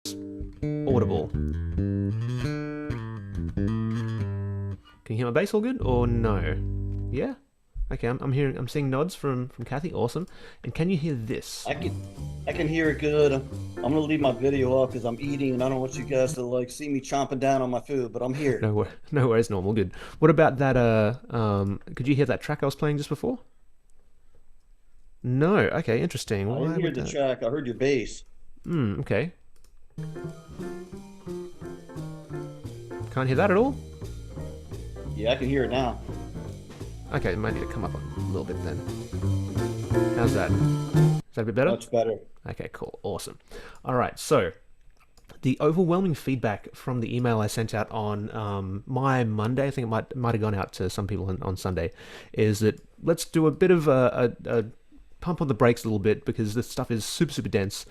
audible. Can you hear my bass all good or no? Yeah? Okay, I'm seeing nods from Kathy. Awesome. And can you hear this? I can hear it good. I'm gonna leave my video up because I'm eating and I don't want you guys to like see me chomping down on my food, but I'm here. No worries, normal, good. What about that could you hear that track I was playing just before? No. Okay, interesting. I didn't Why hear would the that? track. I heard your bass. Okay. Can't hear that at all? Yeah, I can hear it now. Okay, might need to come up a little bit then. How's that? Is that a bit better? Much better. Okay, cool. Awesome. All right, so the overwhelming feedback from the email I sent out on my Monday, I think it might have gone out to some people on Sunday, is that let's do a bit of a pump on the brakes a little bit because this stuff is super dense.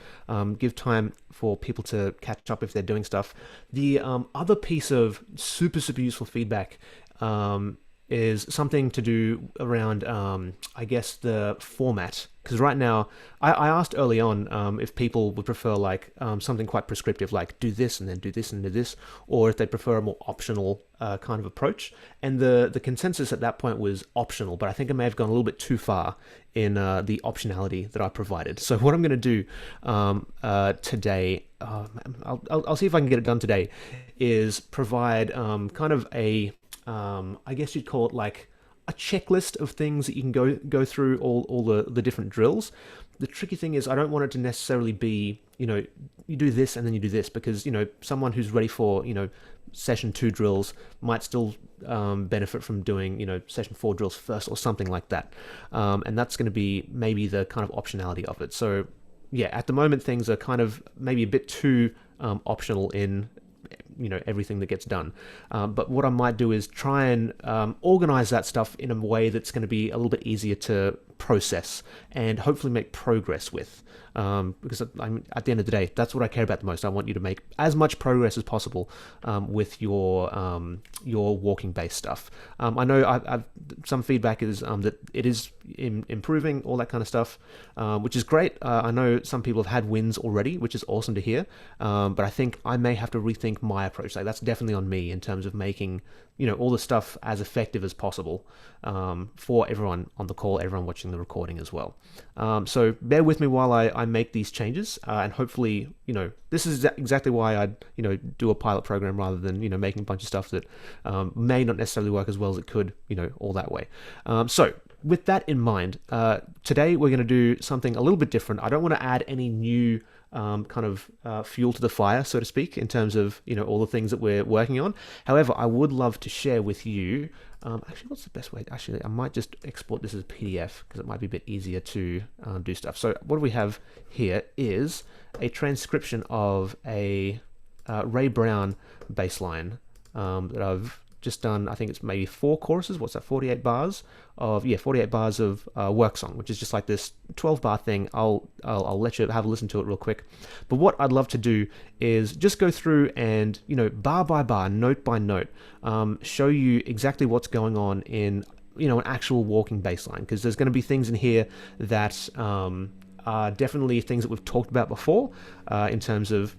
Give time for people to catch up if they're doing stuff. The other piece of super useful feedback is something to do around, I guess, the format. Because right now, I asked early on if people would prefer like something quite prescriptive, like do this and then do this and do this, or if they prefer a more optional kind of approach. And the consensus at that point was optional, but I think I may have gone a little bit too far in the optionality that I provided. So what I'm going to do today, I'll see if I can get it done today, is provide kind of a I guess you'd call it like a checklist of things that you can go through all the different drills. The tricky thing is I don't want it to necessarily be, you do this and then you do this because, someone who's ready for, session 2 drills might still benefit from doing, session 4 drills first or something like that. And that's going to be maybe the kind of optionality of it. So yeah, at the moment things are kind of maybe a bit too optional in everything that gets done. But what I might do is try and organize that stuff in a way that's going to be a little bit easier to process and hopefully make progress with. Because at the end of the day, that's what I care about the most. I want you to make as much progress as possible with your walking based stuff. I know I've some feedback is that it is improving, all that kind of stuff, which is great. I know some people have had wins already, which is awesome to hear. But I think I may have to rethink my approach. Like that's definitely on me in terms of making all the stuff as effective as possible for everyone on the call, everyone watching the recording as well. So bear with me while I make these changes, and hopefully, this is exactly why I, do a pilot program rather than, making a bunch of stuff that may not necessarily work as well as it could, all that way. So with that in mind, today we're going to do something a little bit different. I don't want to add any new kind of fuel to the fire, so to speak, in terms of all the things that we're working on. However, I would love to share with you. Actually, what's the best way? Actually, I might just export this as a PDF because it might be a bit easier to do stuff. So what we have here is a transcription of a Ray Brown bass line that I've just done. I think it's maybe 4 choruses. What's that? 48 bars of 48 bars of work song, which is just like this 12 bar thing. I'll let you have a listen to it real quick. But what I'd love to do is just go through and bar by bar, note by note, show you exactly what's going on in an actual walking bass line, because there's going to be things in here that are definitely things that we've talked about before in terms of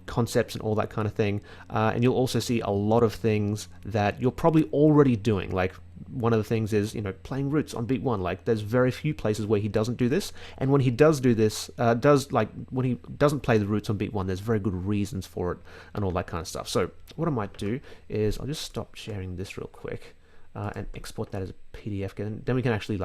concepts and all that kind of thing, and you'll also see a lot of things that you're probably already doing. Like one of the things is playing roots on beat 1. Like there's very few places where he doesn't do this, and when he does do this, when he doesn't play the roots on beat 1, there's very good reasons for it and all that kind of stuff. So what I might do is I'll just stop sharing this real quick and export that as a PDF, and then we can actually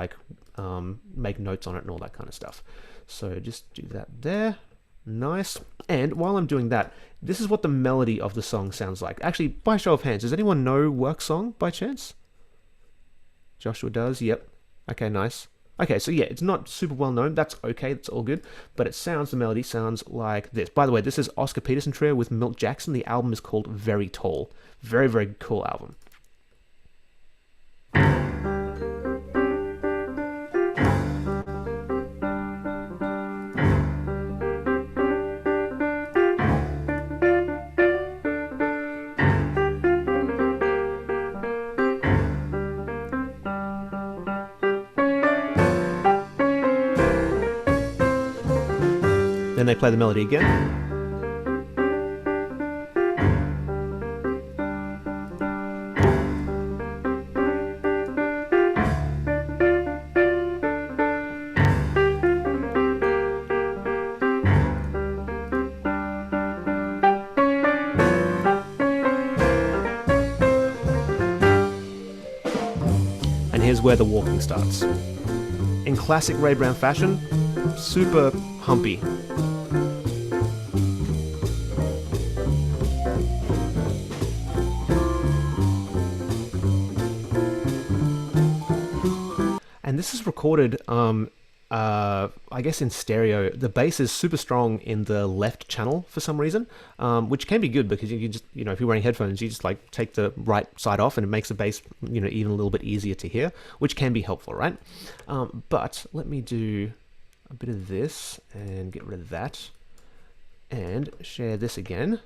make notes on it and all that kind of stuff. So just do that there. Nice. And while I'm doing that, this is what the melody of the song sounds like. Actually, by show of hands, does anyone know Work Song by chance? Joshua does. Yep. Okay, nice. Okay, so yeah, it's not super well known. That's okay. That's all good. But the melody sounds like this. By the way, this is Oscar Peterson Trio with Milt Jackson. The album is called Very Tall. Very cool album. Then they play the melody again. is where the walking starts. In classic Ray Brown fashion, super humpy. And this is recorded, I guess in stereo. The bass is super strong in the left channel for some reason, which can be good because you just, if you're wearing headphones, you just like take the right side off and it makes the bass, even a little bit easier to hear, which can be helpful, right? But let me do a bit of this and get rid of that and share this again.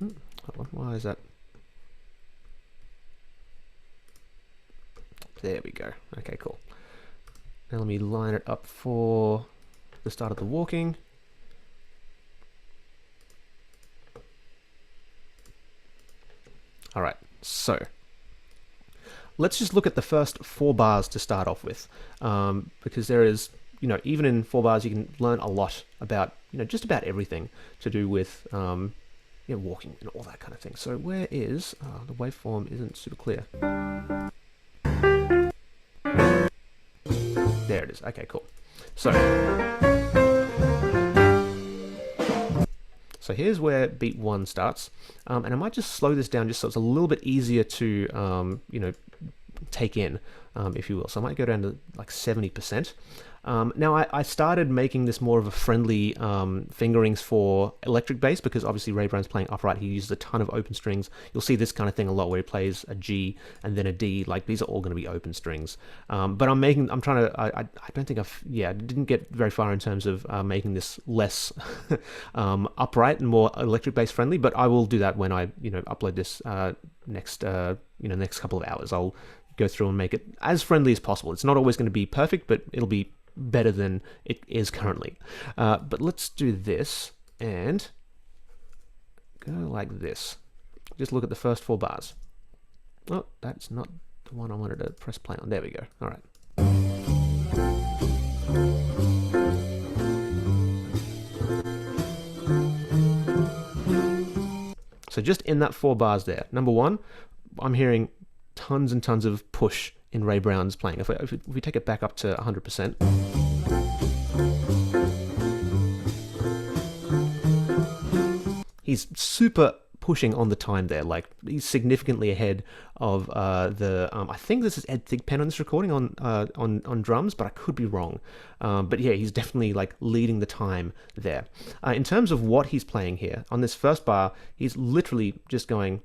Hold on, why is that? There we go. Okay, cool. Now let me line it up for the start of the walking. All right, so let's just look at the first 4 bars to start off with, because there is, even in 4 bars, you can learn a lot about, just about everything to do with, walking and all that kind of thing. So where is, the waveform isn't super clear. There it is. Okay, cool. So here's where beat 1 starts, and I might just slow this down just so it's a little bit easier to take in, if you will. So I might go down to like 70%. Now I started making this more of a friendly fingerings for electric bass because obviously Ray Brown's playing upright. He uses a ton of open strings. You'll see this kind of thing a lot where he plays a G and then a D. Like these are all going to be open strings. But I don't think I didn't get very far in terms of making this less upright and more electric bass friendly. But I will do that when I upload this next couple of hours. I'll go through and make it as friendly as possible. It's not always going to be perfect, but it'll be better than it is currently. But let's do this and go like this. Just look at the first 4 bars. Oh, that's not the one I wanted to press play on. There we go. All right. So just in that 4 bars there, number 1, I'm hearing tons and tons of push in Ray Brown's playing. If we take it back up to 100%, he's super pushing on the time there. Like he's significantly ahead of I think this is Ed Thigpen on this recording on drums, but I could be wrong. But yeah, he's definitely like leading the time there. In terms of what he's playing here on this first bar, he's literally just going,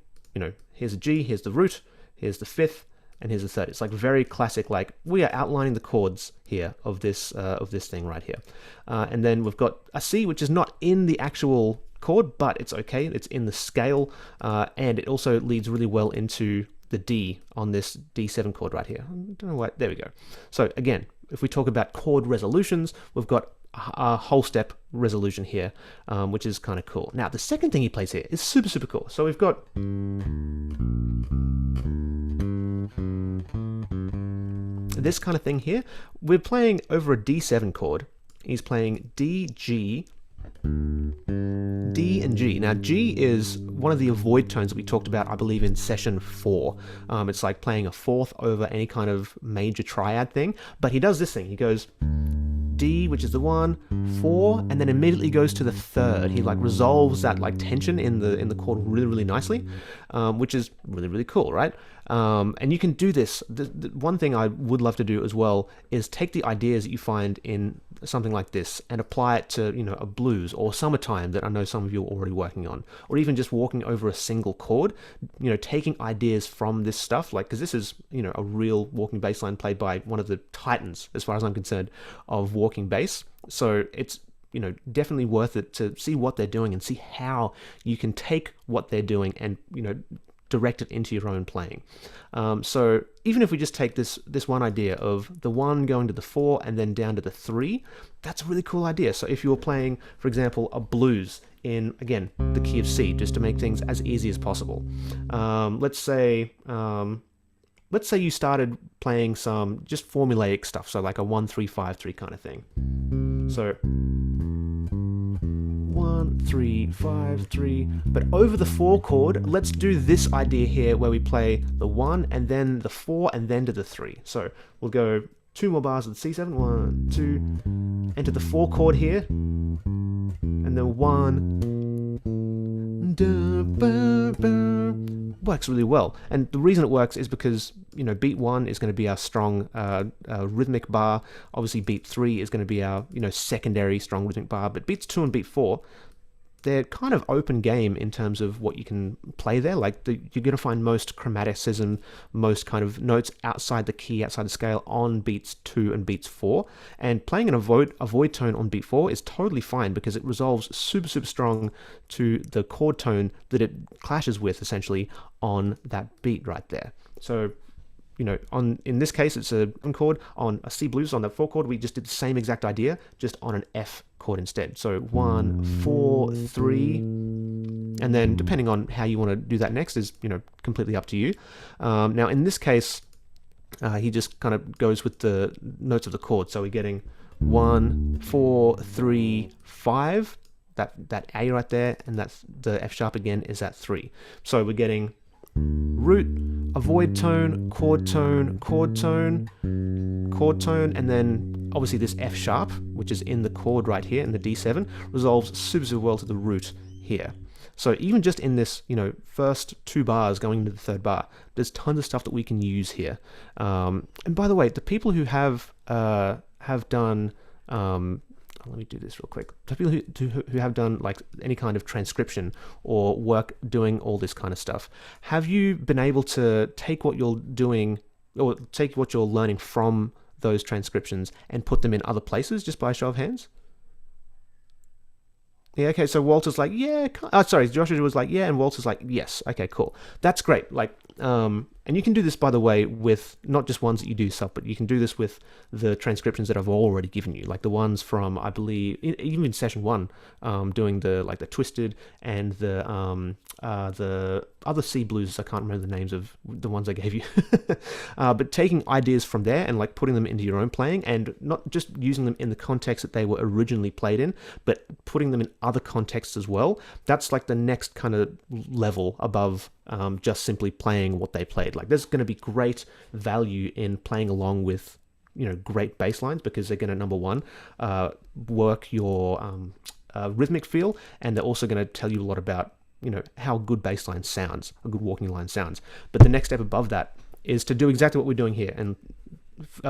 here's a G, here's the root, here's the 5th, and here's the 3rd. It's like very classic, like we are outlining the chords here of this thing right here. And then we've got a C, which is not in the actual chord, but it's okay. It's in the scale, and it also leads really well into the D on this D7 chord right here. I don't know why. There we go. So again, if we talk about chord resolutions, we've got a whole step resolution here, which is kind of cool. Now, the second thing he plays here is super, super cool. So we've got this kind of thing here. We're playing over a D7 chord. He's playing D, G, D and G. Now G is one of the avoid tones that we talked about, I believe, in session 4. It's like playing a 4th over any kind of major triad thing, but he does this thing. He goes D, which is the 1, 4, and then immediately goes to the 3rd. He like resolves that like tension in the chord really, really nicely, which is really, really cool, right? And you can do this. The one thing I would love to do as well is take the ideas that you find in something like this and apply it to, a blues or Summertime that I know some of you are already working on, or even just walking over a single chord, taking ideas from this stuff, like, because this is, a real walking bass line played by one of the titans, as far as I'm concerned, of walking bass. So it's, definitely worth it to see what they're doing and see how you can take what they're doing and, direct it into your own playing. So even if we just take this one idea of the 1 going to the 4 and then down to the 3, that's a really cool idea. So if you were playing, for example, a blues in, again, the key of C, just to make things as easy as possible. Let's say you started playing some just formulaic stuff, so like a 1-3-5-3 kind of thing. So 1, 1, 3, 5, 3. But over the 4 chord, let's do this idea here where we play the 1 and then the 4 and then to the 3. So we'll go 2 more bars of the C7, 1, 2, enter the 4 chord here, and then 1. Works really well, and the reason it works is because, you know, beat 1 is going to be our strong rhythmic bar. Obviously beat 3 is going to be our, you know, secondary strong rhythmic bar, but beats 2 and beat 4, they're kind of open game in terms of what you can play there. Like you're going to find most chromaticism, most kind of notes outside the key, outside the scale on beats 2 and beats 4. And playing an avoid tone on beat 4 is totally fine because it resolves super strong to the chord tone that it clashes with essentially on that beat right there. So, you know, in this case, it's a chord. On a C blues, on that 4 chord, we just did the same exact idea, just on an F chord instead. So 1, 4, 3, and then depending on how you want to do that next is, you know, completely up to you. Now in this case, he just kind of goes with the notes of the chord. So we're getting 1, 4, 3, 5. That A right there, and that's the F sharp again is at 3. So we're getting root, avoid tone, chord tone, chord tone, chord tone, and then obviously this F sharp, which is in the chord right here in the D7, resolves super well to the root here. So even just in this, you know, first 2 bars going into the 3rd bar, there's tons of stuff that we can use here. And by the way, the people who have done let me do this real quick. The people who have done like any kind of transcription or work doing all this kind of stuff, have you been able to take what you're doing or take what you're learning from those transcriptions and put them in other places just by a show of hands? Yeah, okay, so Walter's like, yeah, sorry, Joshua was like, yeah, and Walter's like, yes, okay, cool. That's great. Like, and you can do this, by the way, with not just ones that you do yourself, but you can do this with the transcriptions that I've already given you, like the ones from, I believe, even in session 1, doing the twisted and the other C blues. I can't remember the names of the ones I gave you, but taking ideas from there and like putting them into your own playing, and not just using them in the context that they were originally played in, but putting them in other contexts as well. That's like the next kind of level above just simply playing what they played. Like there's going to be great value in playing along with, you know, great bass lines, because they're going to, number one, work your rhythmic feel, and they're also going to tell you a lot about, you know, how a good bass line sounds, a good walking line sounds. But the next step above that is to do exactly what we're doing here, and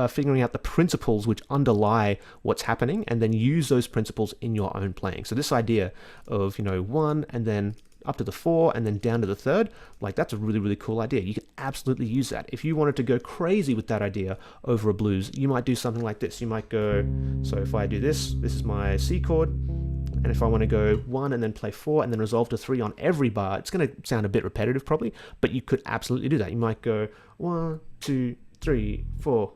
figuring out the principles which underlie what's happening, and then use those principles in your own playing. So this idea of, you know, 1 and then up to the 4 and then down to the 3rd, like that's a really cool idea. You can absolutely use that. If you wanted to go crazy with that idea over a blues, you might do something like this. You might go, so if I do this is my C chord, and if I want to go 1 and then play 4 and then resolve to 3 on every bar, it's going to sound a bit repetitive probably, but you could absolutely do that. You might go 1, 2, 3, 4.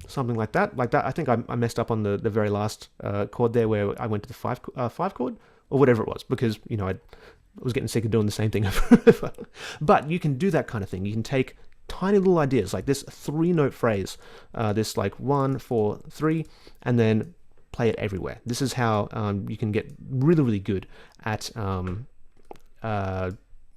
Something like that. I think I messed up on the very last chord there, where I went to the 5 chord or whatever it was, because, you know, I was getting sick of doing the same thing over. But you can do that kind of thing. You can take tiny little ideas like this 3-note phrase, this like 1, 4, 3, and then play it everywhere. This is how you can get really good at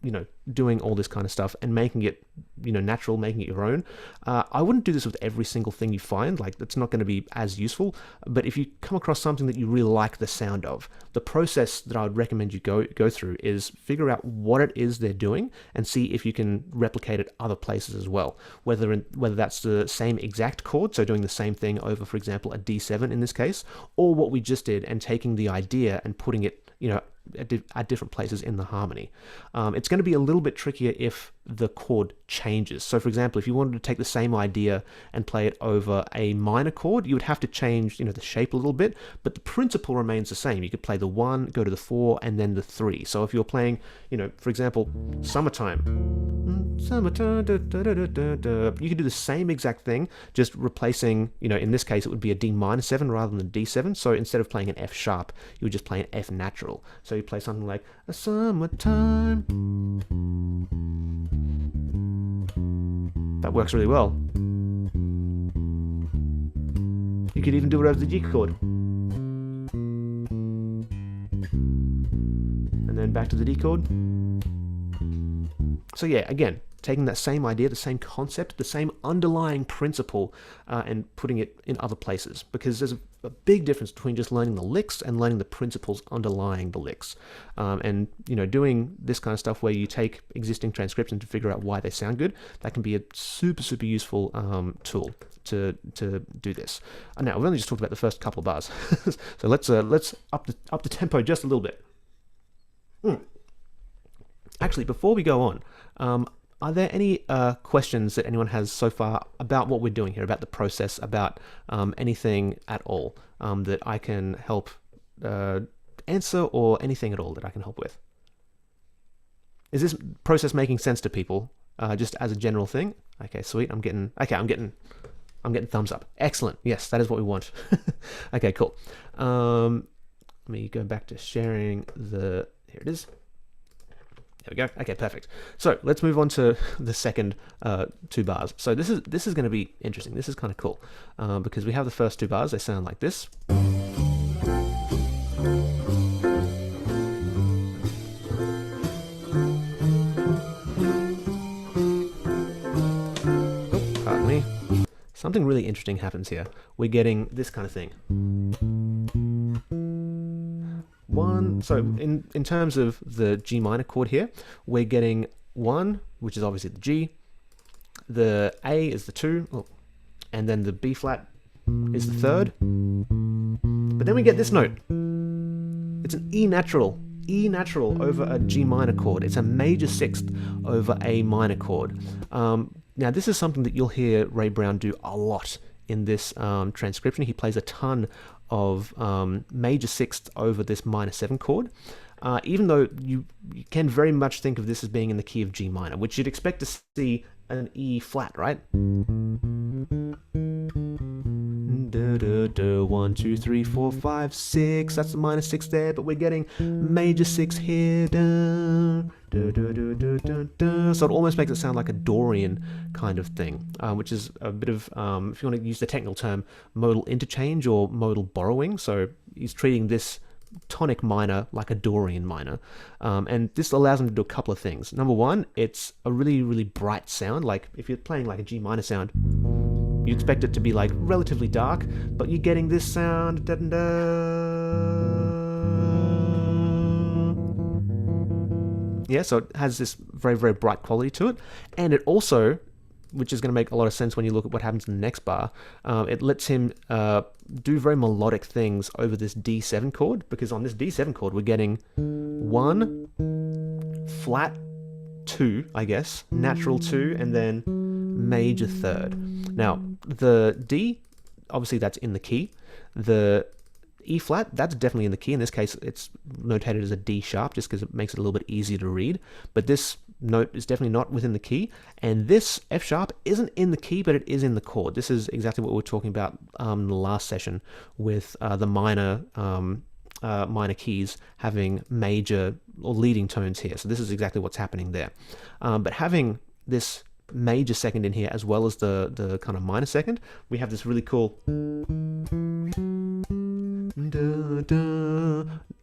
you know, doing all this kind of stuff and making it, you know, natural, making it your own. I wouldn't do this with every single thing you find. Like, that's not going to be as useful. But if you come across something that you really like the sound of, the process that I would recommend you go through is figure out what it is they're doing and see if you can replicate it other places as well. Whether that's the same exact chord, so doing the same thing over, for example, a D7 in this case, or what we just did and taking the idea and putting it, you know, at different places in the harmony. It's going to be a little bit trickier if the chord changes. So for example, if you wanted to take the same idea and play it over a minor chord, you would have to change, you know, the shape a little bit, but the principle remains the same. You could play the 1, go to the 4, and then the 3. So if you're playing, you know, for example, Summertime, summertime. Da, da, da, da, da. You can do the same exact thing, just replacing, in this case, it would be a D minor 7 rather than a D7. So instead of playing an F sharp, you would just play an F natural. So you play something like a summertime. That works really well. You could even do it over the G chord. And then back to the D chord. So yeah, again, taking that same idea, the same concept, the same underlying principle, and putting it in other places. Because there's a big difference between just learning the licks and learning the principles underlying the licks. And doing this kind of stuff where you take existing transcriptions to figure out why they sound good, that can be a super, super useful tool to do this. Now, we've only just talked about the first couple of bars. So let's up the tempo just a little bit. Actually, before we go on, are there any questions that anyone has so far about what we're doing here, about the process, about anything at all that I can help answer, or anything at all that I can help with? Is this process making sense to people, just as a general thing? Okay, sweet. I'm getting thumbs up. Excellent. Yes, that is what we want. Okay, cool. Let me go back to sharing the. Here it is. There we go. Okay, perfect. So let's move on to the second 2 bars. So this is going to be interesting. This is kind of cool because we have the first 2 bars. They sound like this. Oh, pardon me. Something really interesting happens here. We're getting this kind of thing. So in terms of the G minor chord here, we're getting 1, which is obviously the G, the A is the 2, and then the B flat is the 3rd. But then we get this note. It's an E natural over a G minor chord. It's a major 6th over a minor chord. Now this is something that you'll hear Ray Brown do a lot in this transcription. He plays a ton of major 6th over this minor 7 chord, even though you can very much think of this as being in the key of G minor, which you'd expect to see an E flat, right? 1, 2, 3, 4, 5, 6. That's the minor 6 there, but we're getting major 6 here. So it almost makes it sound like a Dorian kind of thing, which is a bit of, if you want to use the technical term, modal interchange or modal borrowing. So he's treating this tonic minor like a Dorian minor. And this allows him to do a couple of things. Number one, it's a really, really bright sound. Like if you're playing like a G minor sound, you expect it to be like relatively dark, but you're getting this sound. Yeah, so it has this very, very bright quality to it. And it also, which is going to make a lot of sense when you look at what happens in the next bar, it lets him do very melodic things over this D7 chord, because on this D7 chord we're getting 1, flat 2, I guess, natural 2, and then major 3rd. Now, the D, obviously that's in the key. The E flat, that's definitely in the key. In this case, it's notated as a D sharp just because it makes it a little bit easier to read. But this note is definitely not within the key. And this F sharp isn't in the key, but it is in the chord. This is exactly what we were talking about in the last session with the minor keys having major or leading tones here. So this is exactly what's happening there. But having this major second in here as well as the kind of minor second, we have this really cool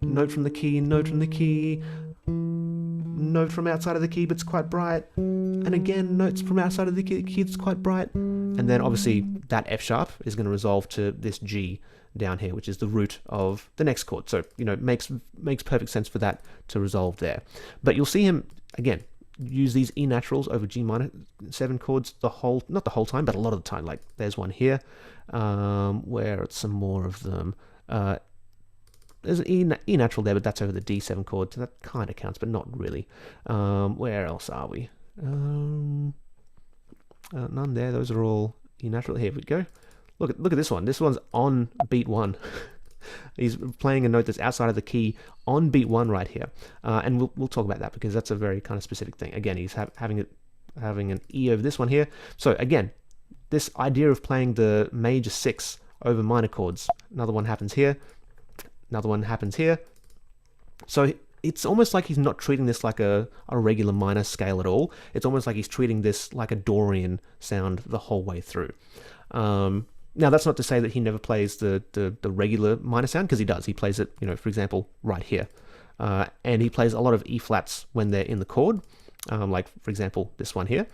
note from the key, note from the key, note from outside of the key but it's quite bright, and again notes from outside of the key that's quite bright, and then obviously that F sharp is going to resolve to this G down here, which is the root of the next chord. So makes perfect sense for that to resolve there. But you'll see him again use these E naturals over G minor 7 chords not the whole time, but a lot of the time. Like there's one here where it's some more of them. There's an E natural there, but that's over the D7 chord, so that kind of counts, but not really. Where else are we? None there. Those are all E natural. Here we go. Look at this one. This one's on beat 1. He's playing a note that's outside of the key on beat 1 right here, and we'll talk about that because that's a very kind of specific thing. Again, he's having it having an E over this one here. So again, this idea of playing the major 6 over minor chords. Another one happens here. Another one happens here. So it's almost like he's not treating this like a regular minor scale at all. It's almost like he's treating this like a Dorian sound the whole way through. Now, that's not to say that he never plays the regular minor sound, because he does. He plays it, for example, right here. And he plays a lot of E flats when they're in the chord, like, for example, this one here.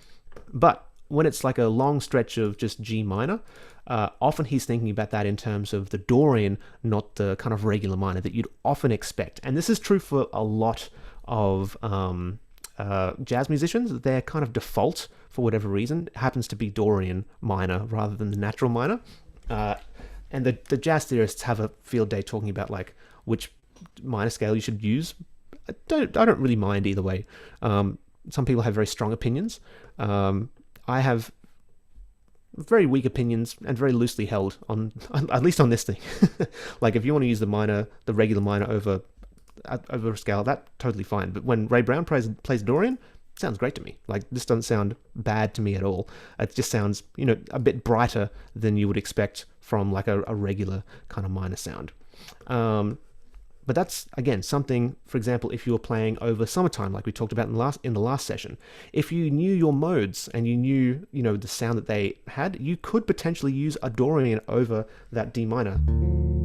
But when it's like a long stretch of just G minor, often he's thinking about that in terms of the Dorian, not the kind of regular minor that you'd often expect. And this is true for a lot of jazz musicians. Their kind of default, for whatever reason, happens to be Dorian minor rather than the natural minor. And the jazz theorists have a field day talking about like which minor scale you should use. I don't really mind either way. Some people have very strong opinions. I have very weak opinions and very loosely held on at least on this thing. Like if you want to use the regular minor over a scale, that's totally fine. But when Ray Brown plays Dorian, it sounds great to me. Like this doesn't sound bad to me at all. It just sounds, a bit brighter than you would expect from like a regular kind of minor sound. But that's, again, something, for example, if you were playing over summertime, like we talked about in the last session, if you knew your modes and you knew, the sound that they had, you could potentially use a Dorian over that D minor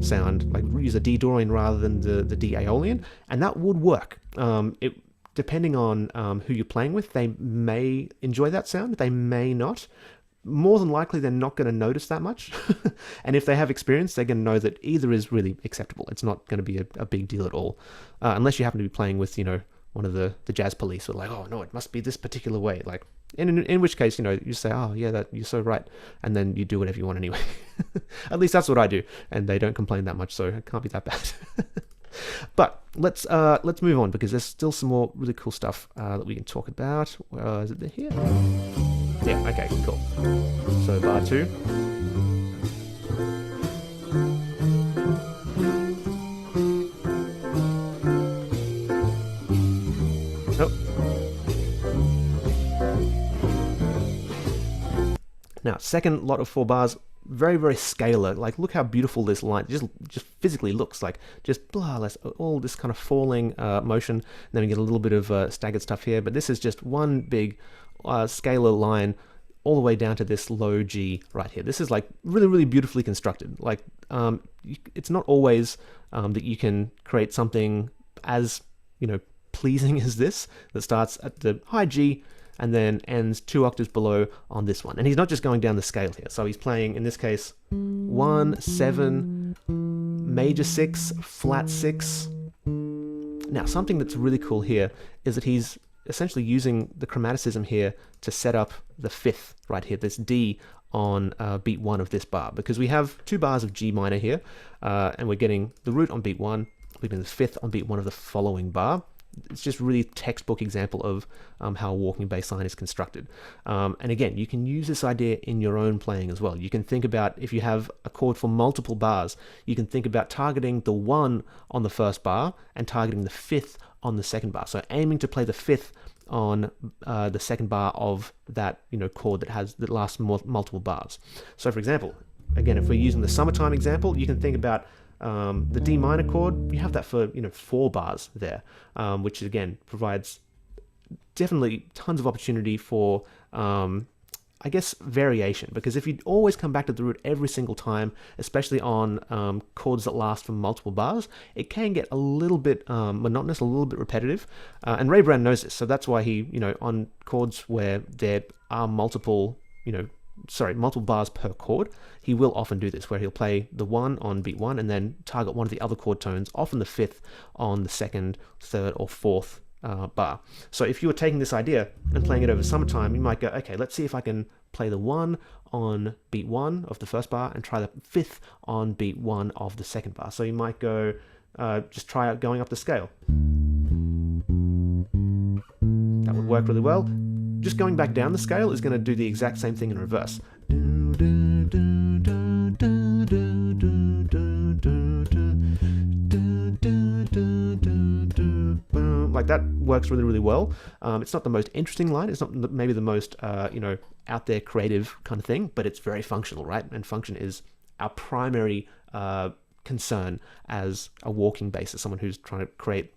sound, like use a D Dorian rather than the D Aeolian, and that would work. Depending on who you're playing with, they may enjoy that sound, they may not. More than likely, they're not going to notice that much. And if they have experience, they're going to know that either is really acceptable. It's not going to be a big deal at all. Unless you happen to be playing with, one of the jazz police who are like, oh, no, it must be this particular way. Like, in which case, you say, oh, yeah, you're so right. And then you do whatever you want anyway. At least that's what I do. And they don't complain that much, so it can't be that bad. But let's move on, because there's still some more really cool stuff that we can talk about. Is it here? Yeah, okay, cool. So bar 2. Oh. Now, second lot of 4 bars, very, very scalar. Like, look how beautiful this line just physically looks like. Just all this kind of falling motion. And then we get a little bit of staggered stuff here. But this is just one big scalar line all the way down to this low G right here. This is like really, really beautifully constructed. Like, it's not always that you can create something as, pleasing as this, that starts at the high G and then ends 2 octaves below on this one. And he's not just going down the scale here. So he's playing, in this case, 1, 7, major 6, flat 6. Now, something that's really cool here is that he's essentially using the chromaticism here to set up the 5th right here, this D on beat 1 of this bar, because we have 2 bars of G minor here, and we're getting the root on beat 1, we're getting the 5th on beat 1 of the following bar. It's just really textbook example of how a walking bass line is constructed. And again, you can use this idea in your own playing as well. You can think about, if you have a chord for multiple bars, you can think about targeting the 1 on the first bar and targeting the 5th on the second bar. So aiming to play the 5th on the second bar of that chord that lasts multiple bars. So for example, again, if we're using the summertime example, you can think about the D minor chord. You have that for 4 bars there, which again provides definitely tons of opportunity for I guess variation, because if you always come back to the root every single time, especially on chords that last for multiple bars, it can get a little bit monotonous, a little bit repetitive. And Ray Brown knows this, so that's why he, on chords where there are multiple bars per chord, he will often do this, where he'll play the 1 on beat 1 and then target one of the other chord tones, often the 5th on the 2nd, 3rd, or 4th bar. So if you were taking this idea and playing it over summertime, you might go, okay, let's see if I can play the 1 on beat 1 of the first bar and try the 5th on beat 1 of the second bar. So you might go, just try out going up the scale. That would work really well. Just going back down the scale is going to do the exact same thing in reverse. like that works really, really well. It's not the most interesting line. It's not maybe the most, out there creative kind of thing, but it's very functional, right? And function is our primary concern as a walking bassist, someone who's trying to create,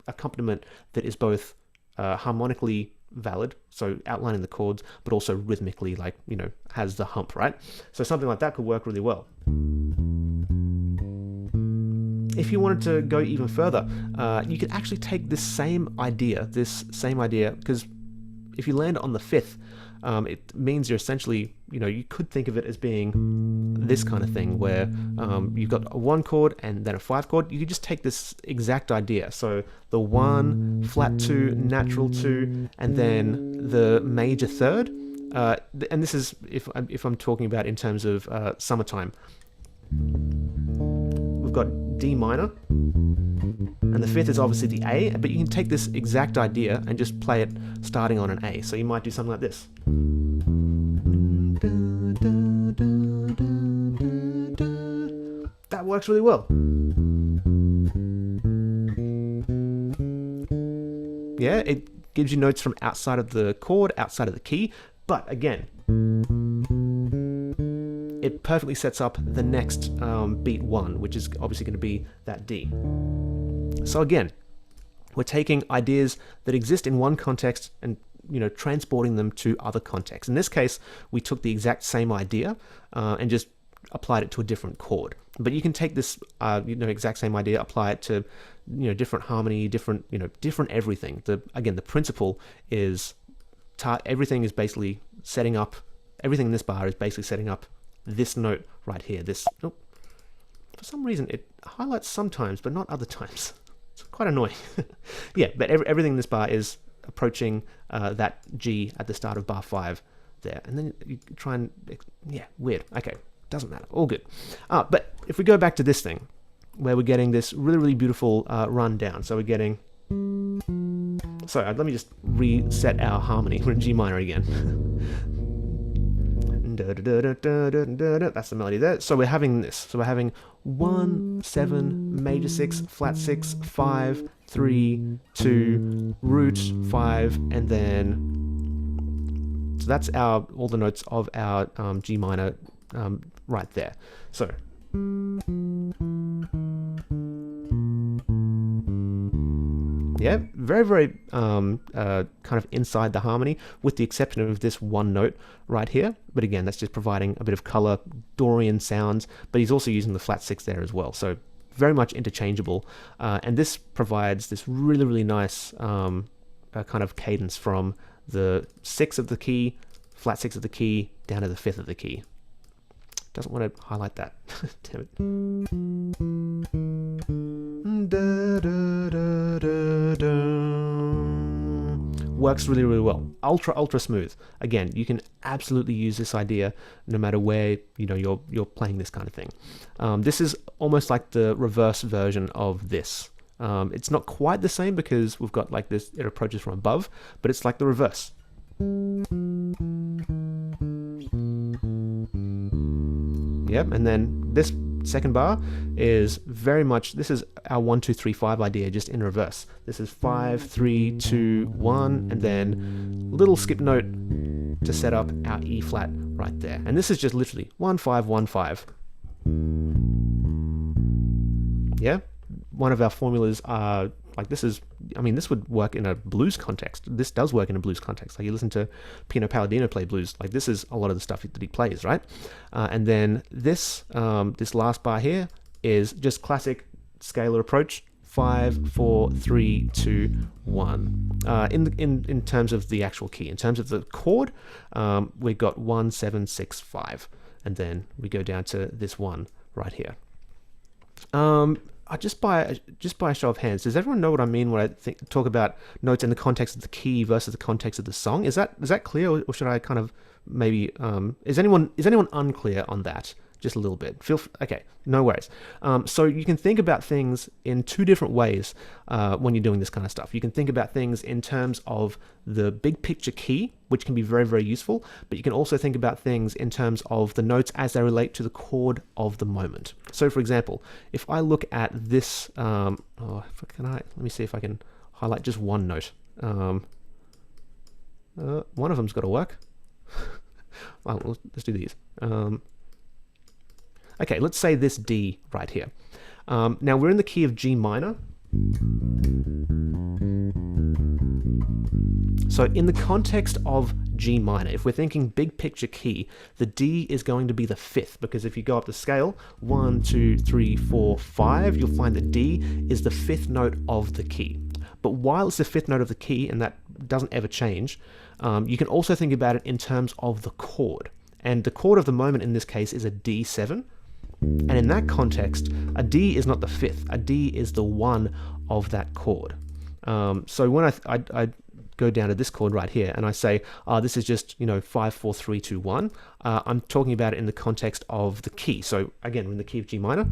accompaniment that is both harmonically valid, so outlining the chords, but also rhythmically, has the hump, right? So something like that could work really well. If you wanted to go even further, you could actually take this same idea, because if you land on the fifth, it means you're essentially, you could think of it as being this kind of thing where you've got a 1 chord and then a 5 chord. You could just take this exact idea. So the 1, flat 2, natural 2, and then the major third. And this is if I'm talking about in terms of summertime. We've got D minor, and the fifth is obviously the A, but you can take this exact idea and just play it starting on an A. So you might do something like this. That works really well. Yeah, it gives you notes from outside of the chord, outside of the key, but again, it perfectly sets up the next beat 1, which is obviously going to be that D. So again, we're taking ideas that exist in one context and transporting them to other contexts. In this case, we took the exact same idea and just applied it to a different chord. But you can take this exact same idea, apply it to different harmony, different everything. The principle is everything is basically setting up. Everything in this bar is basically setting up this note right here. For some reason it highlights sometimes, but not other times. It's quite annoying. Yeah, but everything in this bar is approaching that G at the start of bar 5 there, and then you try and weird. Okay, doesn't matter. All good. But if we go back to this thing, where we're getting this really, really beautiful run down. So we're getting. Sorry, let me just reset our harmony. We're in G minor again. That's the melody there. So we're having this. So we're having 1, 7, major 6, flat 6, 5, 3, 2, root 5, and then. So that's all the notes of our G minor right there. So. Yeah, very, very kind of inside the harmony, with the exception of this one note right here. But again, that's just providing a bit of color, Dorian sounds, but he's also using the flat 6 there as well. So very much interchangeable. And this provides this really, really nice kind of cadence from the 6 of the key, flat 6 of the key, down to the 5th of the key. Doesn't want to highlight that. Damn it. Works really, really well. Ultra smooth. Again, you can absolutely use this idea no matter where you're playing this kind of thing. This is almost like the reverse version of this. It's not quite the same because we've got like this. It approaches from above, but it's like the reverse. Yep, and then this second bar is very much, this is our 1, 2, 3, 5 idea, just in reverse. This is 5, 3, 2, 1, and then little skip note to set up our E flat right there. And this is just literally 1, 5, 1, 5. Yeah, one of our formulas are like this would work in a blues context. This does work in a blues context. Like you listen to Pino Palladino play blues, like this is a lot of the stuff that he plays, right? And then this last bar here is just classic scalar approach. 5, 4, 3, 2, 1. In terms of the actual key, in terms of the chord, we got 1, 7, 6, 5, and then we go down to this one right here. Just by a show of hands, does everyone know what I mean when I talk about notes in the context of the key versus the context of the song? Is that clear, or should I kind of maybe is anyone unclear on that? Just a little bit. Okay, no worries. So you can think about things in two different ways when you're doing this kind of stuff. You can think about things in terms of the big picture key, which can be very, very useful, but you can also think about things in terms of the notes as they relate to the chord of the moment. So for example, if I look at this, let me see if I can highlight just one note. One of them's got to work. Well, let's do these. Okay, let's say this D right here. Now we're in the key of G minor. So in the context of G minor, if we're thinking big picture key, the D is going to be the fifth, because if you go up the scale, 1, 2, 3, 4, 5, you'll find that D is the fifth note of the key. But while it's the fifth note of the key, and that doesn't ever change, you can also think about it in terms of the chord. And the chord of the moment in this case is a D7. And in that context, a D is not the fifth. A D is the one of that chord. So when I go down to this chord right here and I say, this is just, 5, 4, 3, 2, 1, I'm talking about it in the context of the key. So again, we're in the key of G minor.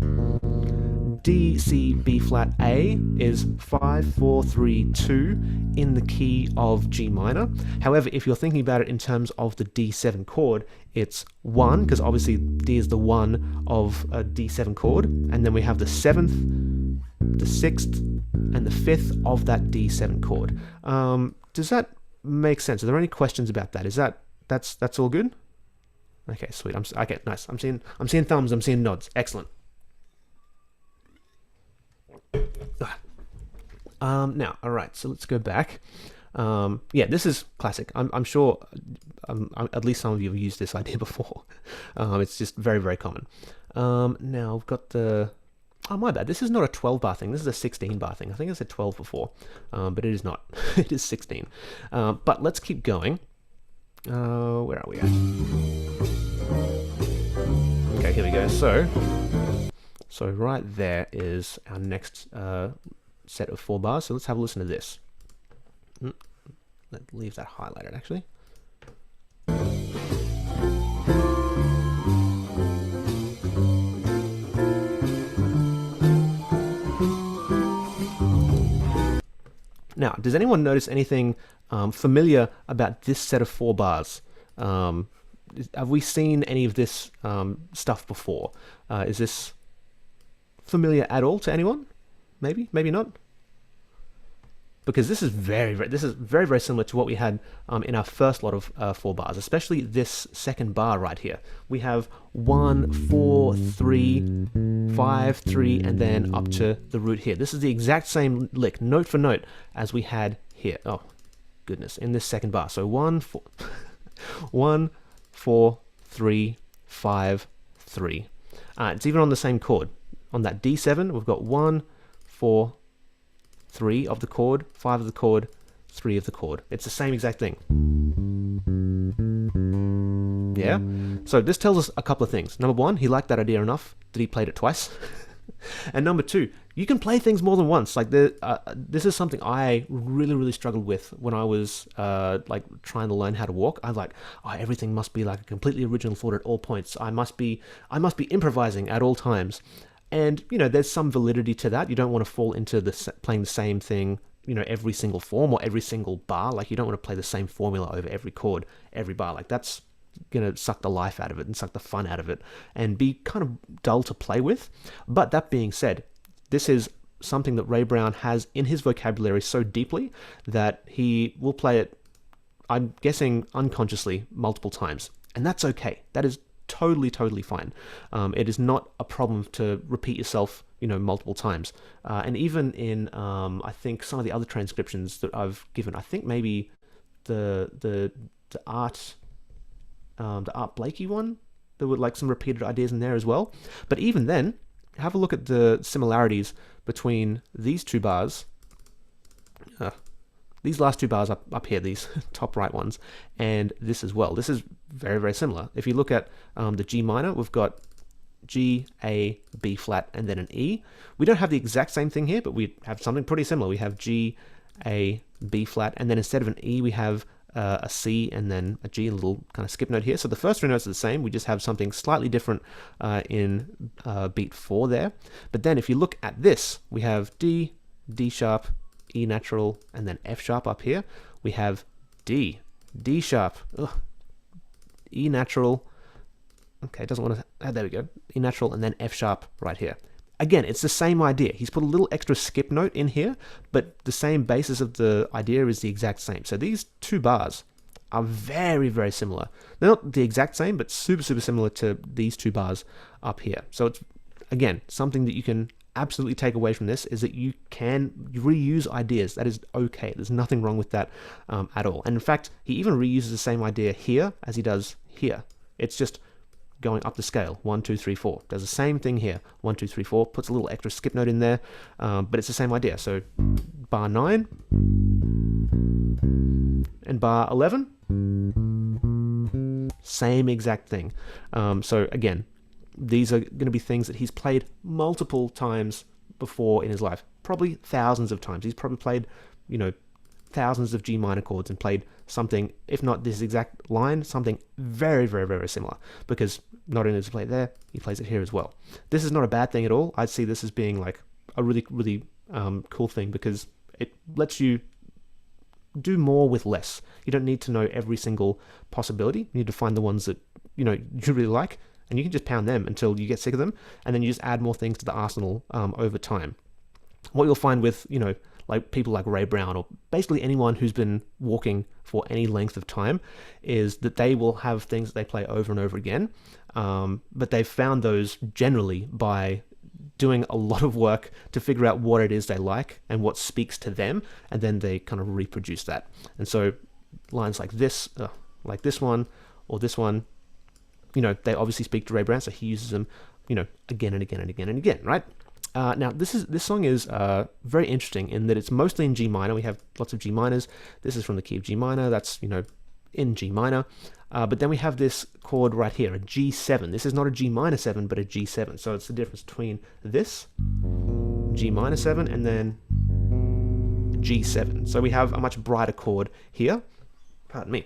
D, C, B flat, A is 5, 4, 3, 2 in the key of G minor. However, if you're thinking about it in terms of the D7 chord, it's 1, because obviously D is the 1 of a D7 chord, and then we have the 7th, the 6th, and the 5th of that D7 chord. Does that make sense? Are there any questions about that? That's all good? Okay, sweet. Okay, nice. I'm seeing thumbs, I'm seeing nods. Excellent. Now, all right, so let's go back. Yeah, this is classic. I'm sure at least some of you have used this idea before. It's just very, very common. Now, I've got the... Oh, my bad. This is not a 12 bar thing. This is a 16 bar thing. I think I said 12 before, but it is not. It is 16. But let's keep going. Where are we at? Okay, here we go. So right there is our next set of 4 bars. So let's have a listen to this. Let's leave that highlighted, actually. Now, does anyone notice anything familiar about this set of 4 bars? Have we seen any of this stuff before? Is this familiar at all to anyone? Maybe, maybe not. Because this is very, very similar to what we had in our first lot of 4 bars, especially this second bar right here. We have 1, 4, 3, 5, 3, and then up to the root here. This is the exact same lick, note for note, as we had here. Oh, goodness, in this second bar. So 1, 4, 1, 4, 3, 5, 3. It's even on the same chord. On that D7, we've got 1, 4, 3 of the chord, 5 of the chord, 3 of the chord. It's the same exact thing. Yeah? So this tells us a couple of things. Number 1, he liked that idea enough that he played it twice. And number 2, you can play things more than once. Like this is something I really struggled with when I was like trying to learn how to walk. I was like, oh, everything must be like a completely original thought at all points. I must be improvising at all times. And, there's some validity to that. You don't want to fall into playing the same thing, every single form or every single bar. Like, you don't want to play the same formula over every chord, every bar. Like, that's going to suck the life out of it and suck the fun out of it and be kind of dull to play with. But that being said, this is something that Ray Brown has in his vocabulary so deeply that he will play it, I'm guessing, unconsciously multiple times. And that's okay. That is totally fine. It is not a problem to repeat yourself, multiple times. And even in, I think some of the other transcriptions that I've given, I think maybe the Art Blakey one, there were like some repeated ideas in there as well. But even then, have a look at the similarities between these 2 bars. These last 2 bars up here, these top right ones, and this as well. This is very similar. If you look at the G minor, we've got G, A, B flat, and then an E. We don't have the exact same thing here, but we have something pretty similar. We have G, A, B flat, and then instead of an E, we have a C and then a G, a little kind of skip note here. So the first 3 notes are the same. We just have something slightly different in beat 4 there. But then if you look at this, we have D, D sharp, E natural, and then F sharp up here. We have D, D sharp, E natural. Okay, it doesn't want to. There we go. E natural, and then F sharp right here. again, it's the same idea. He's put a little extra skip note in here, but the same basis of the idea is the exact same. So these two bars are very, very similar. They're not the exact same, but super, super similar to these two bars up here. So it's, again, something that you can absolutely take away from this is that you can reuse ideas. That is okay. There's nothing wrong with that at all. And in fact, he even reuses the same idea here as he does here. It's just going up the scale, 1, 2, 3, 4. Does the same thing here, 1, 2, 3, 4. Puts a little extra skip note in there, but it's the same idea. So bar 9 and bar 11, same exact thing. So again, these are going to be things that he's played multiple times before in his life, probably thousands of times. He's probably played, thousands of G minor chords and played something, if not this exact line, something very, very, very similar, because not only does he play it there, he plays it here as well. This is not a bad thing at all. I'd see this as being like a really, really cool thing, because it lets you do more with less. You don't need to know every single possibility. You need to find the ones that you really like, and you can just pound them until you get sick of them, and then you just add more things to the arsenal over time. What you'll find with like people like Ray Brown, or basically anyone who's been walking for any length of time, is that they will have things that they play over and over again, but they've found those generally by doing a lot of work to figure out what it is they like and what speaks to them, and then they kind of reproduce that. And so lines like this one, or this one, they obviously speak to Ray Brown, so he uses them, again and again and again and again, right? Now, this song is very interesting in that it's mostly in G minor. We have lots of G minors. This is from the key of G minor. That's, in G minor. But then we have this chord right here, a G7. This is not a G minor 7, but a G7. So it's the difference between this, G minor 7, and then G7. So we have a much brighter chord here. Pardon me.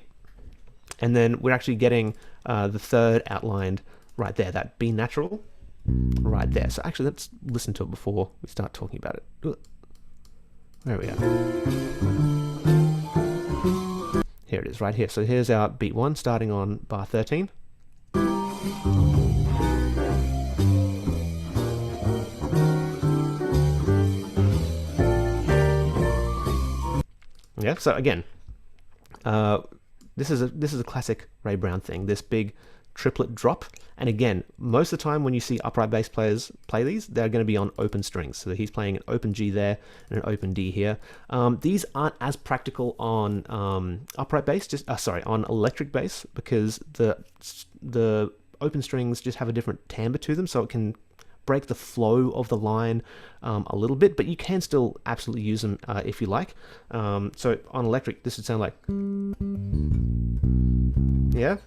And then we're actually getting the third outlined right there, that B natural right there. So actually, let's listen to it before we start talking about it. There we are. Here it is, right here. So here's our beat 1 starting on bar 13. Yeah, so again, this is a classic Ray Brown thing, this big triplet drop. And again, most of the time when you see upright bass players play these, they're going to be on open strings. So he's playing an open G there and an open D here. These aren't as practical on upright bass, on electric bass, because the open strings just have a different timbre to them, so it can break the flow of the line a little bit, but you can still absolutely use them if you like. So on electric, this would sound like, yeah.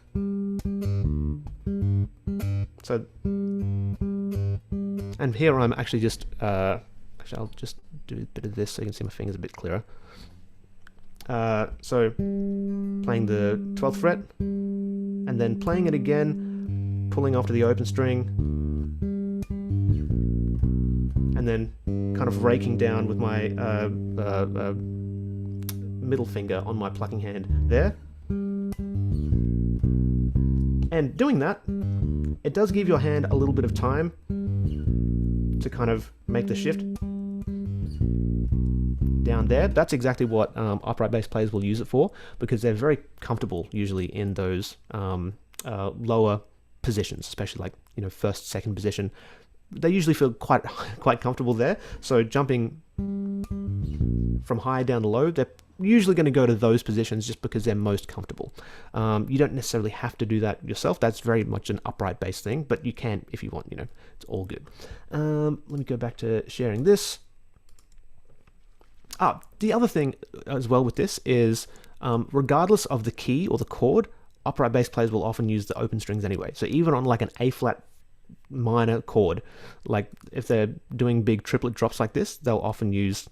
So, and here I'm actually just, actually I'll just do a bit of this so you can see my fingers a bit clearer. So, playing the 12th fret, and then playing it again, pulling off to the open string, and then kind of raking down with my middle finger on my plucking hand there. And doing that, it does give your hand a little bit of time to kind of make the shift down there. That's exactly what upright bass players will use it for, because they're very comfortable usually in those lower positions, especially like first, second position. They usually feel quite comfortable there. So jumping from high down to low, they're usually going to go to those positions just because they're most comfortable. You don't necessarily have to do that yourself. That's very much an upright bass thing, but you can if you want. It's all good. Let me go back to sharing this. The other thing as well with this is, regardless of the key or the chord, upright bass players will often use the open strings anyway. So even on like an A flat minor chord, like if they're doing big triplet drops like this, they'll often use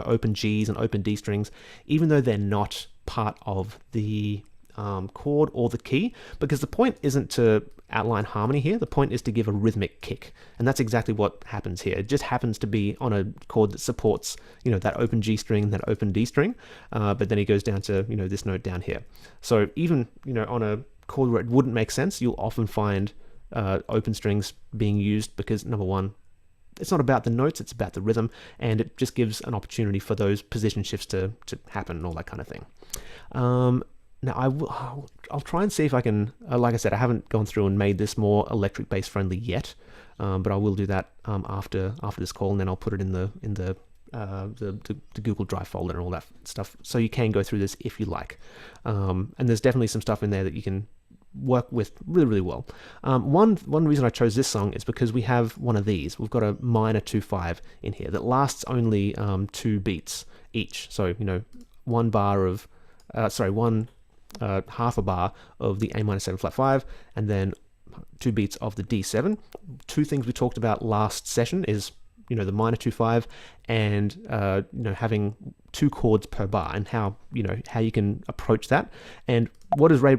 open G's and open D strings, even though they're not part of the chord or the key, because the point isn't to outline harmony here. The point is to give a rhythmic kick, and that's exactly what happens here. It just happens to be on a chord that supports that open G string, that open D string, but then he goes down to this note down here. So even on a chord where it wouldn't make sense, you'll often find open strings being used because, number one, it's not about the notes, it's about the rhythm, and it just gives an opportunity for those position shifts to happen and all that kind of thing. Now I'll try and see if I can, like I said, I haven't gone through and made this more electric bass friendly yet, but I will do that after this call, and then I'll put it in the Google Drive folder and all that stuff, so you can go through this if you like. And there's definitely some stuff in there that you can work with really well. One reason I chose this song is because we have one of these. We've got a minor 2/5 in here that lasts only 2 beats each. So one half a bar of the A minor 7 flat 5, and then 2 beats of the D7. Two things we talked about last session is the minor 2/5 and having 2 chords per bar, and how you can approach that. And what does Ray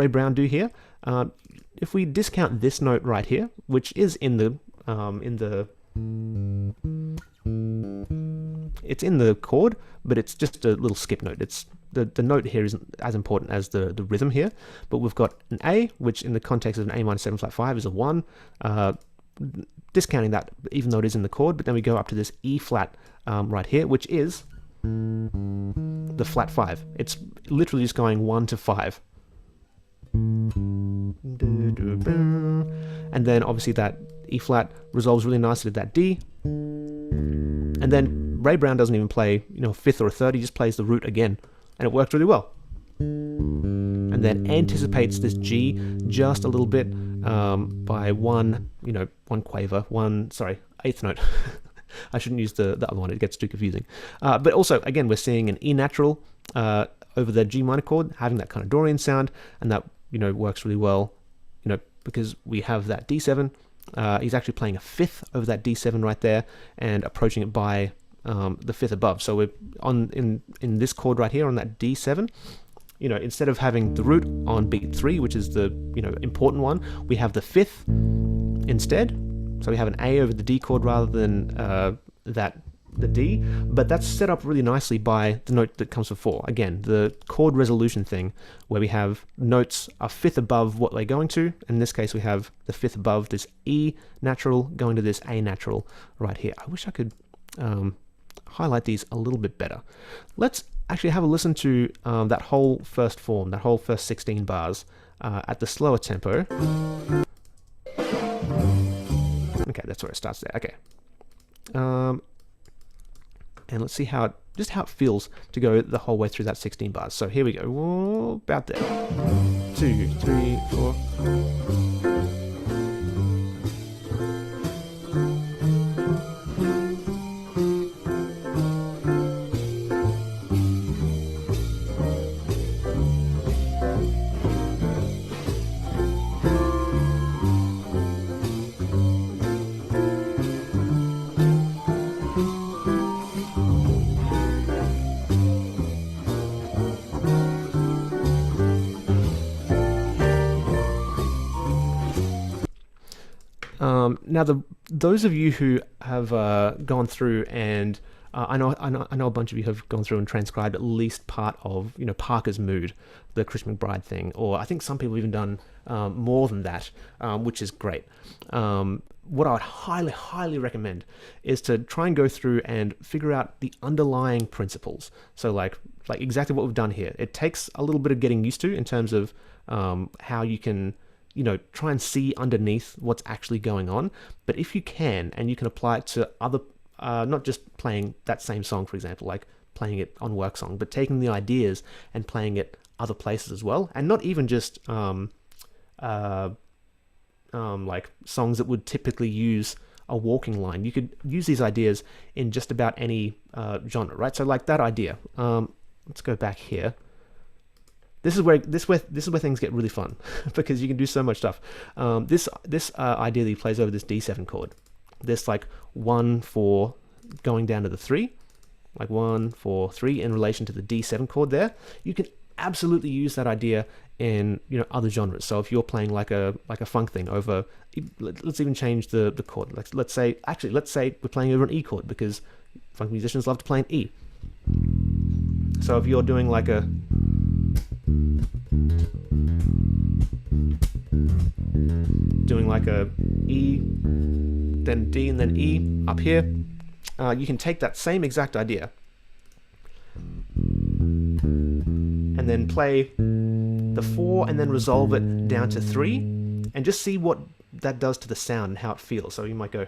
Brown do here? If we discount this note right here, which is it's in the chord, but it's just a little skip note. It's the note here isn't as important as the rhythm here. But we've got an A, which in the context of an A minor 7 flat 5 is a 1. Discounting that, even though it is in the chord, but then we go up to this E flat right here, which is the flat 5. It's literally just going 1 to 5. And then obviously that E flat resolves really nicely to that D. And then Ray Brown doesn't even play a fifth or a third, he just plays the root again, and it works really well. And then anticipates this G just a little bit by one quaver, eighth note. I shouldn't use the other one, it gets too confusing. But also, again, we're seeing an E natural over the G minor chord, having that kind of Dorian sound, and that works really well, because we have that D7. He's actually playing a fifth over that D7 right there, and approaching it by the fifth above. So we're in this chord right here on that D7. Instead of having the root on beat 3, which is the important one, we have the fifth instead. So we have an A over the D chord rather than the D, but that's set up really nicely by the note that comes before. Again, the chord resolution thing, where we have notes a fifth above what they're going to. In this case, we have the fifth above this E natural going to this A natural right here. I wish I could highlight these a little bit better. Let's actually have a listen to that whole first form, that whole first 16 bars at the slower tempo. Okay, that's where it starts there. Okay. And let's see how it feels to go the whole way through that 16 bars. So here we go. Whoa, about there. 2, 3, 4. Now, those of you who have gone through, and I know a bunch of you have gone through and transcribed at least part of Parker's Mood, the Chris McBride thing, or I think some people have even done more than that, which is great. What I would highly recommend is to try and go through and figure out the underlying principles. So like exactly what we've done here. It takes a little bit of getting used to in terms of how you can try and see underneath what's actually going on. But if you can, and you can apply it to other, not just playing that same song, for example, like playing it on work song, but taking the ideas and playing it other places as well, and not even just like songs that would typically use a walking line. You could use these ideas in just about any genre, right? So like that idea. Let's go back here. This is where things get really fun because you can do so much stuff. This idea that he plays over this D7 chord, this like 1 4 going down to the 3, like 1 4 3 in relation to the D7 chord there. You can absolutely use that idea in other genres. So if you're playing like a funk thing over, let's even change the chord. Let's say we're playing over an E chord because funk musicians love to play an E. So if you're doing like a E then D, and then E up here. You can take that same exact idea and then play the 4 and then resolve it down to 3 and just see what that does to the sound and how it feels. So you might go.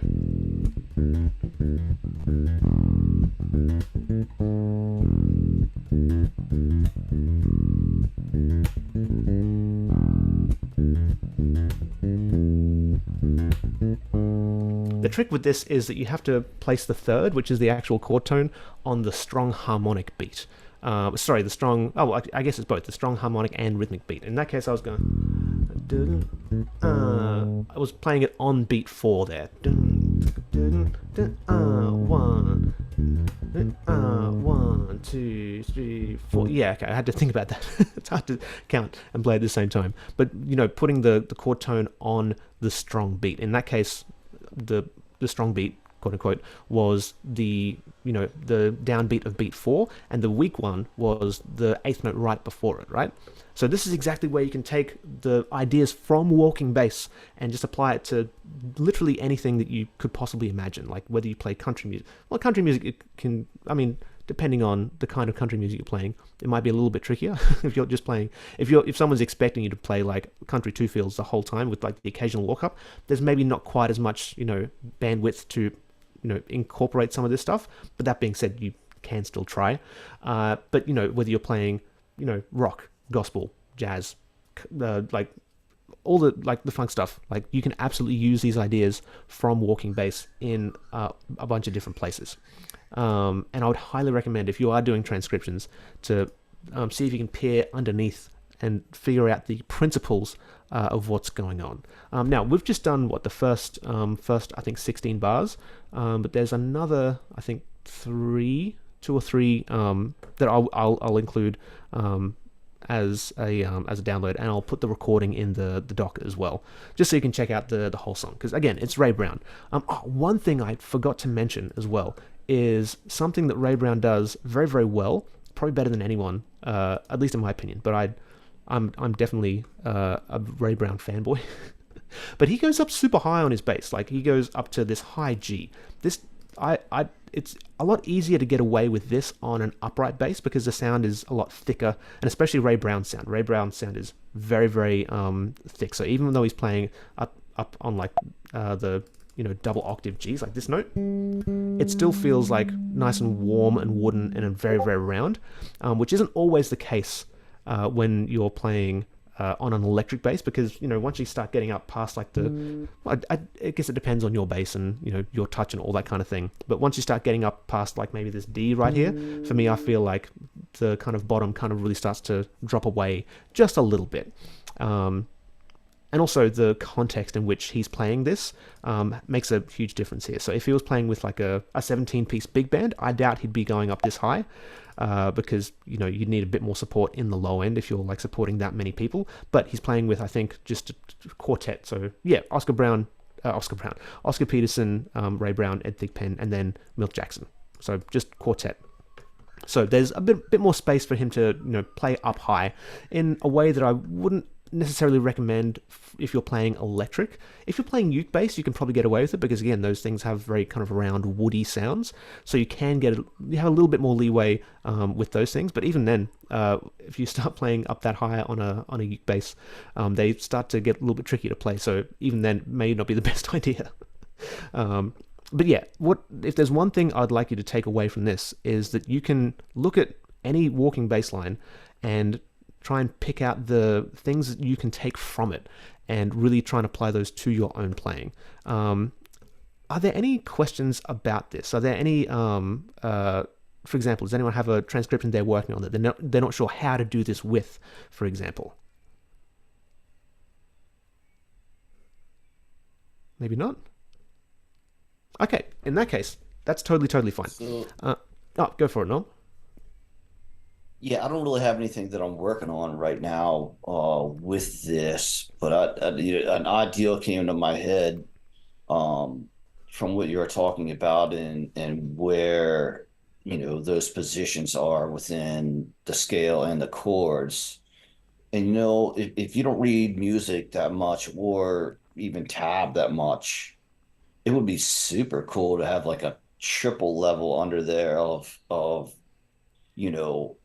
The trick with this is that you have to place the third, which is the actual chord tone, on the strong harmonic beat. Sorry, the strong. Oh, I guess it's both the strong harmonic and rhythmic beat. In that case, I was going. I was playing it on beat 4 there. 1, 1, 2, 3, 4. Yeah, okay. I had to think about that. It's hard to count and play at the same time. But putting the chord tone on the strong beat. In that case, the strong beat, quote unquote, was the the downbeat of beat 4, and the weak one was the eighth note right before it, right? So this is exactly where you can take the ideas from walking bass and just apply it to literally anything that you could possibly imagine, like whether you play country music. Well, country music, it can, depending on the kind of country music you're playing, it might be a little bit trickier. If you're just playing, if someone's expecting you to play like country two fields the whole time with like the occasional walk up, there's maybe not quite as much bandwidth to incorporate some of this stuff. But that being said, you can still try. But whether you're playing rock, gospel, jazz, like all the funk stuff, like you can absolutely use these ideas from walking bass in a bunch of different places. And I would highly recommend, if you are doing transcriptions, to see if you can peer underneath and figure out the principles of what's going on. Now, we've just done the first I think 16 bars, but there's another, I think two or three that I'll include as a download, and I'll put the recording in the doc as well, just so you can check out the whole song. Because again, it's Ray Brown. One thing I forgot to mention as well is something that Ray Brown does very, very well, probably better than anyone, at least in my opinion. But I'm definitely a Ray Brown fanboy. But he goes up super high on his bass. Like he goes up to this high G. It's a lot easier to get away with this on an upright bass because the sound is a lot thicker, and especially Ray Brown's sound. Ray Brown's sound is very, very thick. So even though he's playing up on like the double octave Gs, like this note, it still feels like nice and warm and wooden and very, very round, which isn't always the case when you're playing on an electric bass, because once you start getting up past like I guess it depends on your bass and your touch and all that kind of thing, but once you start getting up past like maybe this D right here, for me I feel like the kind of bottom kind of really starts to drop away just a little bit. And also the context in which he's playing this makes a huge difference here. So if he was playing with like a 17-piece big band, I doubt he'd be going up this high, because you'd need a bit more support in the low end if you're like supporting that many people. But he's playing with, I think, just a quartet. So yeah, Oscar Peterson, Ray Brown, Ed Thigpen, and then Milt Jackson. So just quartet. So there's a bit more space for him to play up high in a way that I wouldn't necessarily recommend if you're playing electric. If you're playing uke bass, you can probably get away with it, because again, those things have very kind of round, woody sounds, so you have a little bit more leeway with those things. But even then, if you start playing up that high on a uke bass, they start to get a little bit tricky to play, so even then may not be the best idea. But yeah, if there's one thing I'd like you to take away from this, is that you can look at any walking bass line and try and pick out the things that you can take from it and really try and apply those to your own playing. Are there any questions about this? Are there any, for example, does anyone have a transcription they're working on that they're not sure how to do this with, for example? Maybe not? Okay, in that case, that's totally fine. So Go for it, Noel. yeah, I don't really have anything that I'm working on right now with this, but an ideal came to my head um, from what you're talking about, and where those positions are within the scale and the chords. And if you don't read music that much or even tab that much, it would be super cool to have like a triple level under there of you know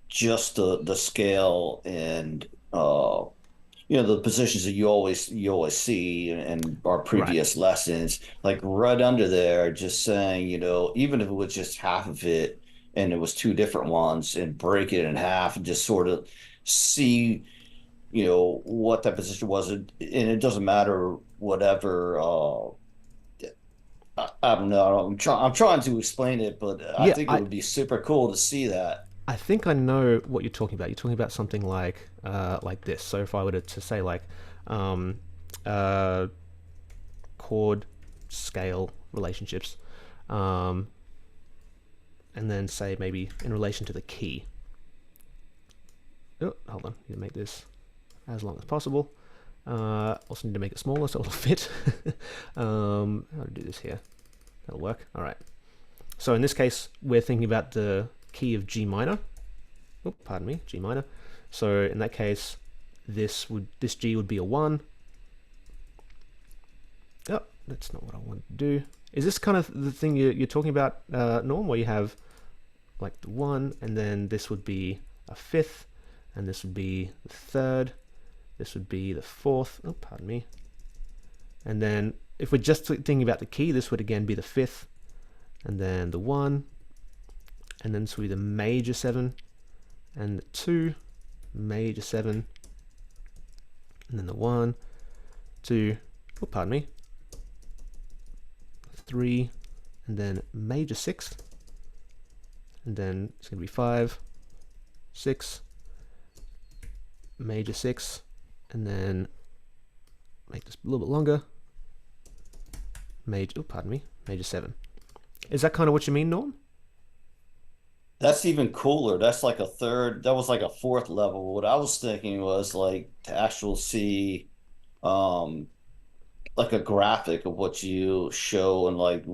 just the scale and the positions that you always see in our Right. previous lessons, like right under there, just saying, even if it was just half of it and it was two different ones and break it in half and just sort of see, what that position was. And it doesn't matter whatever I don't know. I'm trying to explain it, but I Yeah, think it would be super cool to see that. I think I know what you're talking about. You're talking about something like this. So if I were to say like um, uh, chord scale relationships, um, and then say maybe in relation to the key. Oh, hold on. Need to make this as long as possible. Also need to make it smaller so it'll fit. How to do this here? That'll work. All right. So in this case, we're thinking about the key of G minor. Oh, pardon me, G minor. So in that case, this G would be a 1. Oh, that's not what I wanted to do. Is this kind of the thing you're talking about, Norm, where you have like the 1, and then this would be a 5th, and this would be the 3rd, this would be the 4th, oh, pardon me. And then if we're just thinking about the key, this would again be the 5th, and then the 1, and then this would be the major 7, and the 2, major 7, and then the 1, 2, oh, pardon me, 3, and then major 6, and then it's going to be 5, 6, major 6, and then make this a little bit longer, major 7. Is that kind of what you mean, Norm? That's even cooler. That's like a third, that was like a fourth level. What I was thinking was like to actually see um like a graphic of what you show in like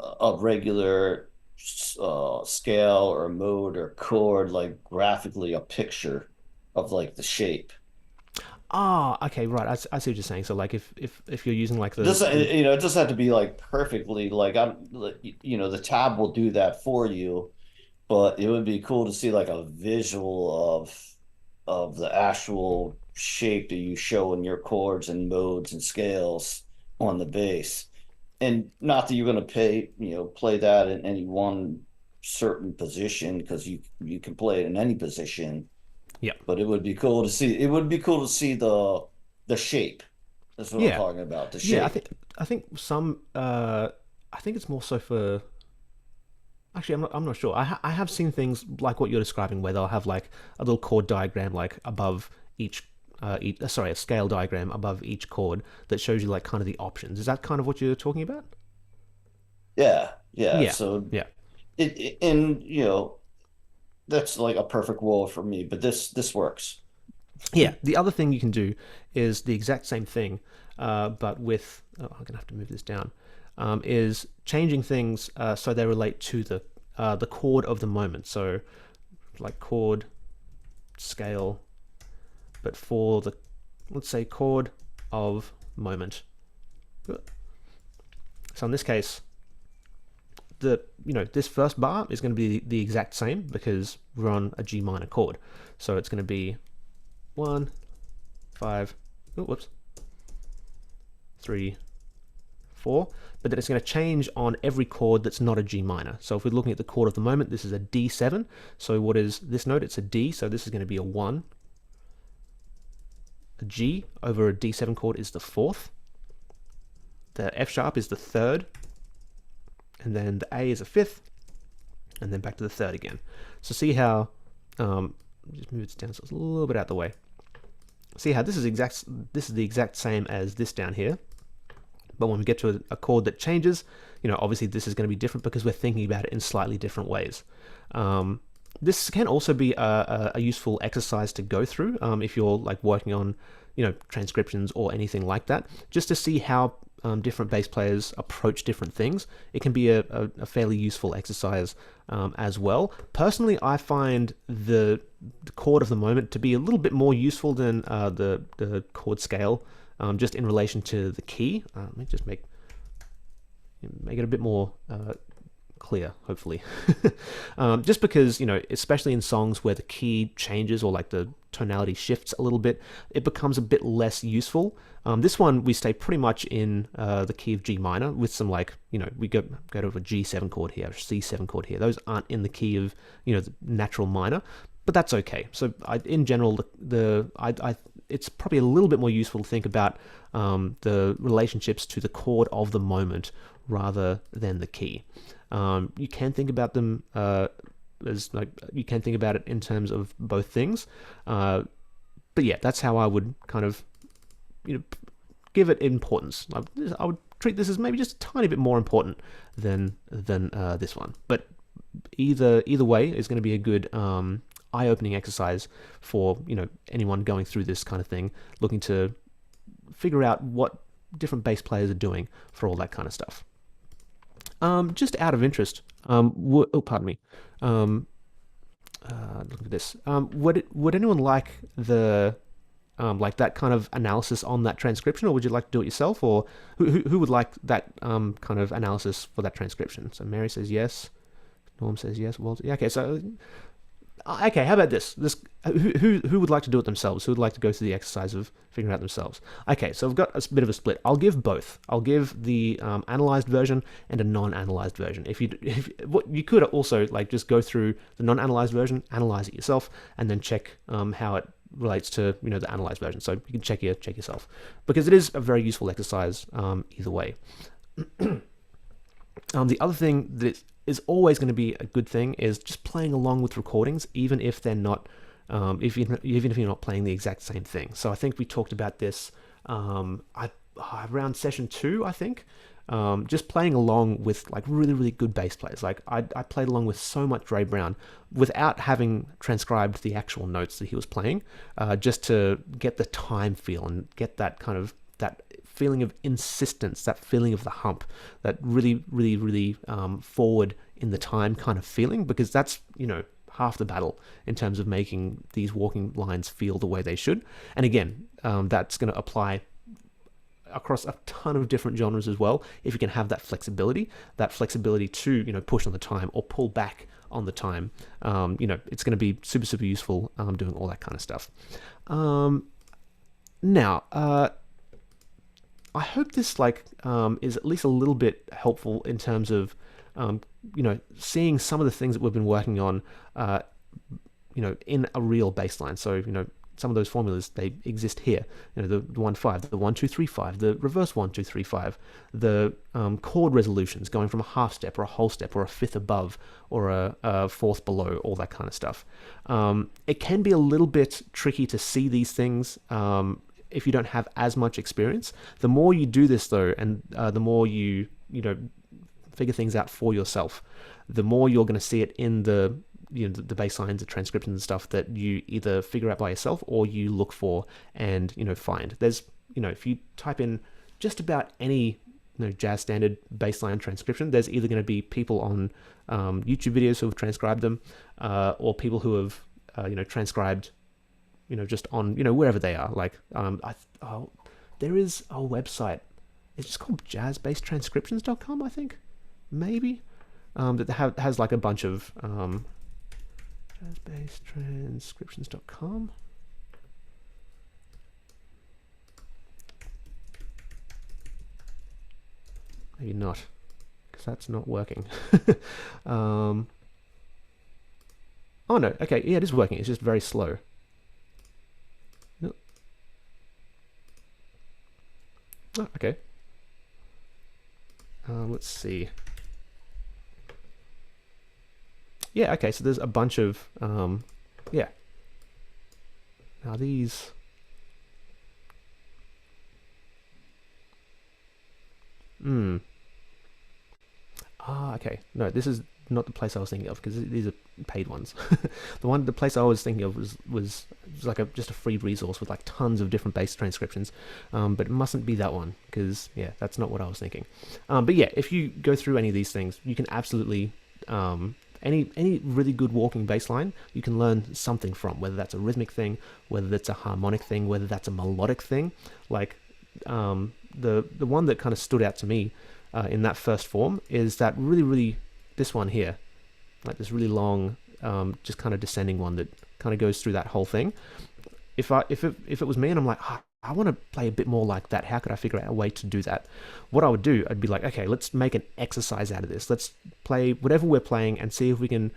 a regular scale or mode or chord, like graphically a picture of like the shape. Ah, okay, right. I see what you're saying. So like if you're using like It the doesn't, the it doesn't have to be like perfectly like the tab will do that for you, but it would be cool to see like a visual of the actual shape that you show in your chords and modes and scales on the bass. And not that you're going to play that in any one certain position because you can play it in any position, yeah. but it would be cool to see. It would be cool to see the shape. That's what I'm Yeah. talking about. The Yeah, shape. I think some I think it's more so for actually I'm not sure. I have seen things like what you're describing where they'll have like a little chord diagram like above sorry, a scale diagram above each chord that shows you like kind of the options. Is that kind of what you're talking about? Yeah, yeah. Yeah. So Yeah. and that's like a perfect role for me. But this works. Yeah. The other thing you can do is the exact same thing, but with I'm gonna have to move this down. Is changing things so they relate to the chord of the moment. So like chord scale, but for the let's say chord of moment. So in this case, this first bar is going to be the exact same because we're on a G minor chord. So it's going to be 1, 5, oh, whoops, 3, 4, but then it's going to change on every chord that's not a G minor. So if we're looking at the chord of the moment, this is a D7. So what is this note? It's a D, so this is going to be a 1. A G over a D7 chord is the 4th. The F sharp is the 3rd. And then the A is a 5th. And then back to the 3rd again. So see how, just move it down so it's a little bit out the way. See how this is the exact same as this down here. But when we get to a chord that changes, obviously this is going to be different because we're thinking about it in slightly different ways. This can also be a useful exercise to go through if you're like working on, transcriptions or anything like that, just to see how different bass players approach different things. It can be a fairly useful exercise as well. Personally, I find the chord of the moment to be a little bit more useful than the chord scale just in relation to the key. Let me just make it a bit more clear, hopefully. Just because, especially in songs where the key changes or like the tonality shifts a little bit, it becomes a bit less useful. This one, we stay pretty much in the key of G minor with some we go to a G7 chord here, a C7 chord here. Those aren't in the key of, the natural minor, but that's okay. So in general, it's probably a little bit more useful to think about the relationships to the chord of the moment rather than the key. You can think about them you can think about it in terms of both things, but yeah, that's how I would kind of give it importance. I would treat this as maybe just a tiny bit more important than this one, but either way is going to be a good eye-opening exercise for anyone going through this kind of thing, looking to figure out what different bass players are doing for all that kind of stuff. Just out of interest, pardon me. Look at this. Would anyone like the like that kind of analysis on that transcription, or would you like to do it yourself, or who would like that kind of analysis for that transcription? So Mary says yes. Norm says yes. Well, yeah, okay. So okay, how about this? Who would like to do it themselves? Who would like to go through the exercise of figuring it out themselves? Okay, so I've got a bit of a split. I'll give both. I'll give the analyzed version and a non-analyzed version. If you could also just go through the non-analyzed version, analyze it yourself, and then check how it relates to the analyzed version. So you can check yourself, because it is a very useful exercise either way. The other thing that is always going to be a good thing is just playing along with recordings, even if they're not, even if you're not playing the exact same thing. So I think we talked about this around session 2, I think. Just playing along with really, really good bass players. I played along with so much Dre Brown without having transcribed the actual notes that he was playing, just to get the time feel and get that kind of that feeling of insistence, that feeling of the hump, that really, really, really forward in the time kind of feeling, because that's half the battle in terms of making these walking lines feel the way they should. And again, that's going to apply across a ton of different genres as well. If you can have that flexibility to push on the time or pull back on the time, it's going to be super, super useful doing all that kind of stuff. Now, I hope this is at least a little bit helpful in terms of seeing some of the things that we've been working on in a real bass line. So some of those formulas, they exist here. The 1-5, the 1-2-3-5, the reverse 1-2-3-5, the chord resolutions going from a half step or a whole step or a fifth above or a fourth below, all that kind of stuff. It can be a little bit tricky to see these things if you don't have as much experience. The more you do this though, and the more you figure things out for yourself, the more you're going to see it in the the bass lines, the transcriptions and stuff that you either figure out by yourself or you look for and find. There's if you type in just about any jazz standard bassline transcription, there's either going to be people on YouTube videos who have transcribed them, or people who have transcribed just on wherever they are. There is a website. It's just called jazzbasstranscriptions.com, I think, maybe, that has a bunch of jazzbasstranscriptions.com. Maybe not, because that's not working. Oh no, okay, yeah, it is working. It's just very slow. Oh, okay. Let's see. Yeah, okay, so there's a bunch of, yeah. Now these... okay. No, this is not the place I was thinking of, because these are paid ones. The place I was thinking of was just a free resource with tons of different bass transcriptions, but it mustn't be that one, because yeah, that's not what I was thinking. But yeah, if you go through any of these things, you can absolutely any really good walking bass line, you can learn something from, whether that's a rhythmic thing, whether that's a harmonic thing, whether that's a melodic thing. the one that kind of stood out to me in that first form is that really this one here, like this really long, just kind of descending one that kind of goes through that whole thing. If it was me and I'm like, I want to play a bit more like that. How could I figure out a way to do that? What I would do, I'd be like, okay, let's make an exercise out of this. Let's play whatever we're playing and see if we can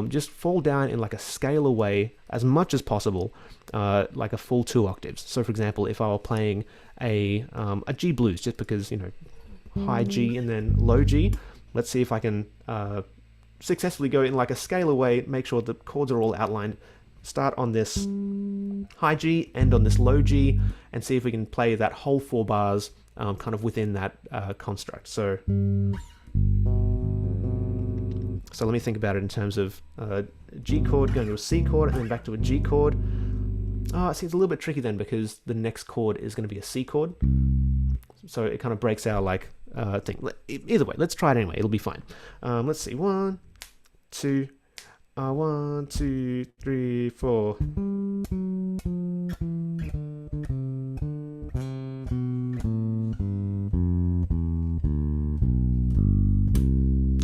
just fall down in like a scalar way as much as possible, like a full 2 octaves. So, for example, if I were playing a G blues, just because high G and then low G, let's see if I can successfully go in like a scalar way, make sure the chords are all outlined, start on this high G, end on this low G, and see if we can play that whole 4 bars kind of within that construct. So let me think about it in terms of G chord going to a C chord and then back to a G chord. See, it's a little bit tricky then because the next chord is going to be a C chord. So it kind of breaks our like thing. Either way, let's try it anyway. It'll be fine. Let's see. 1, 2, 1, 2, 3, 4.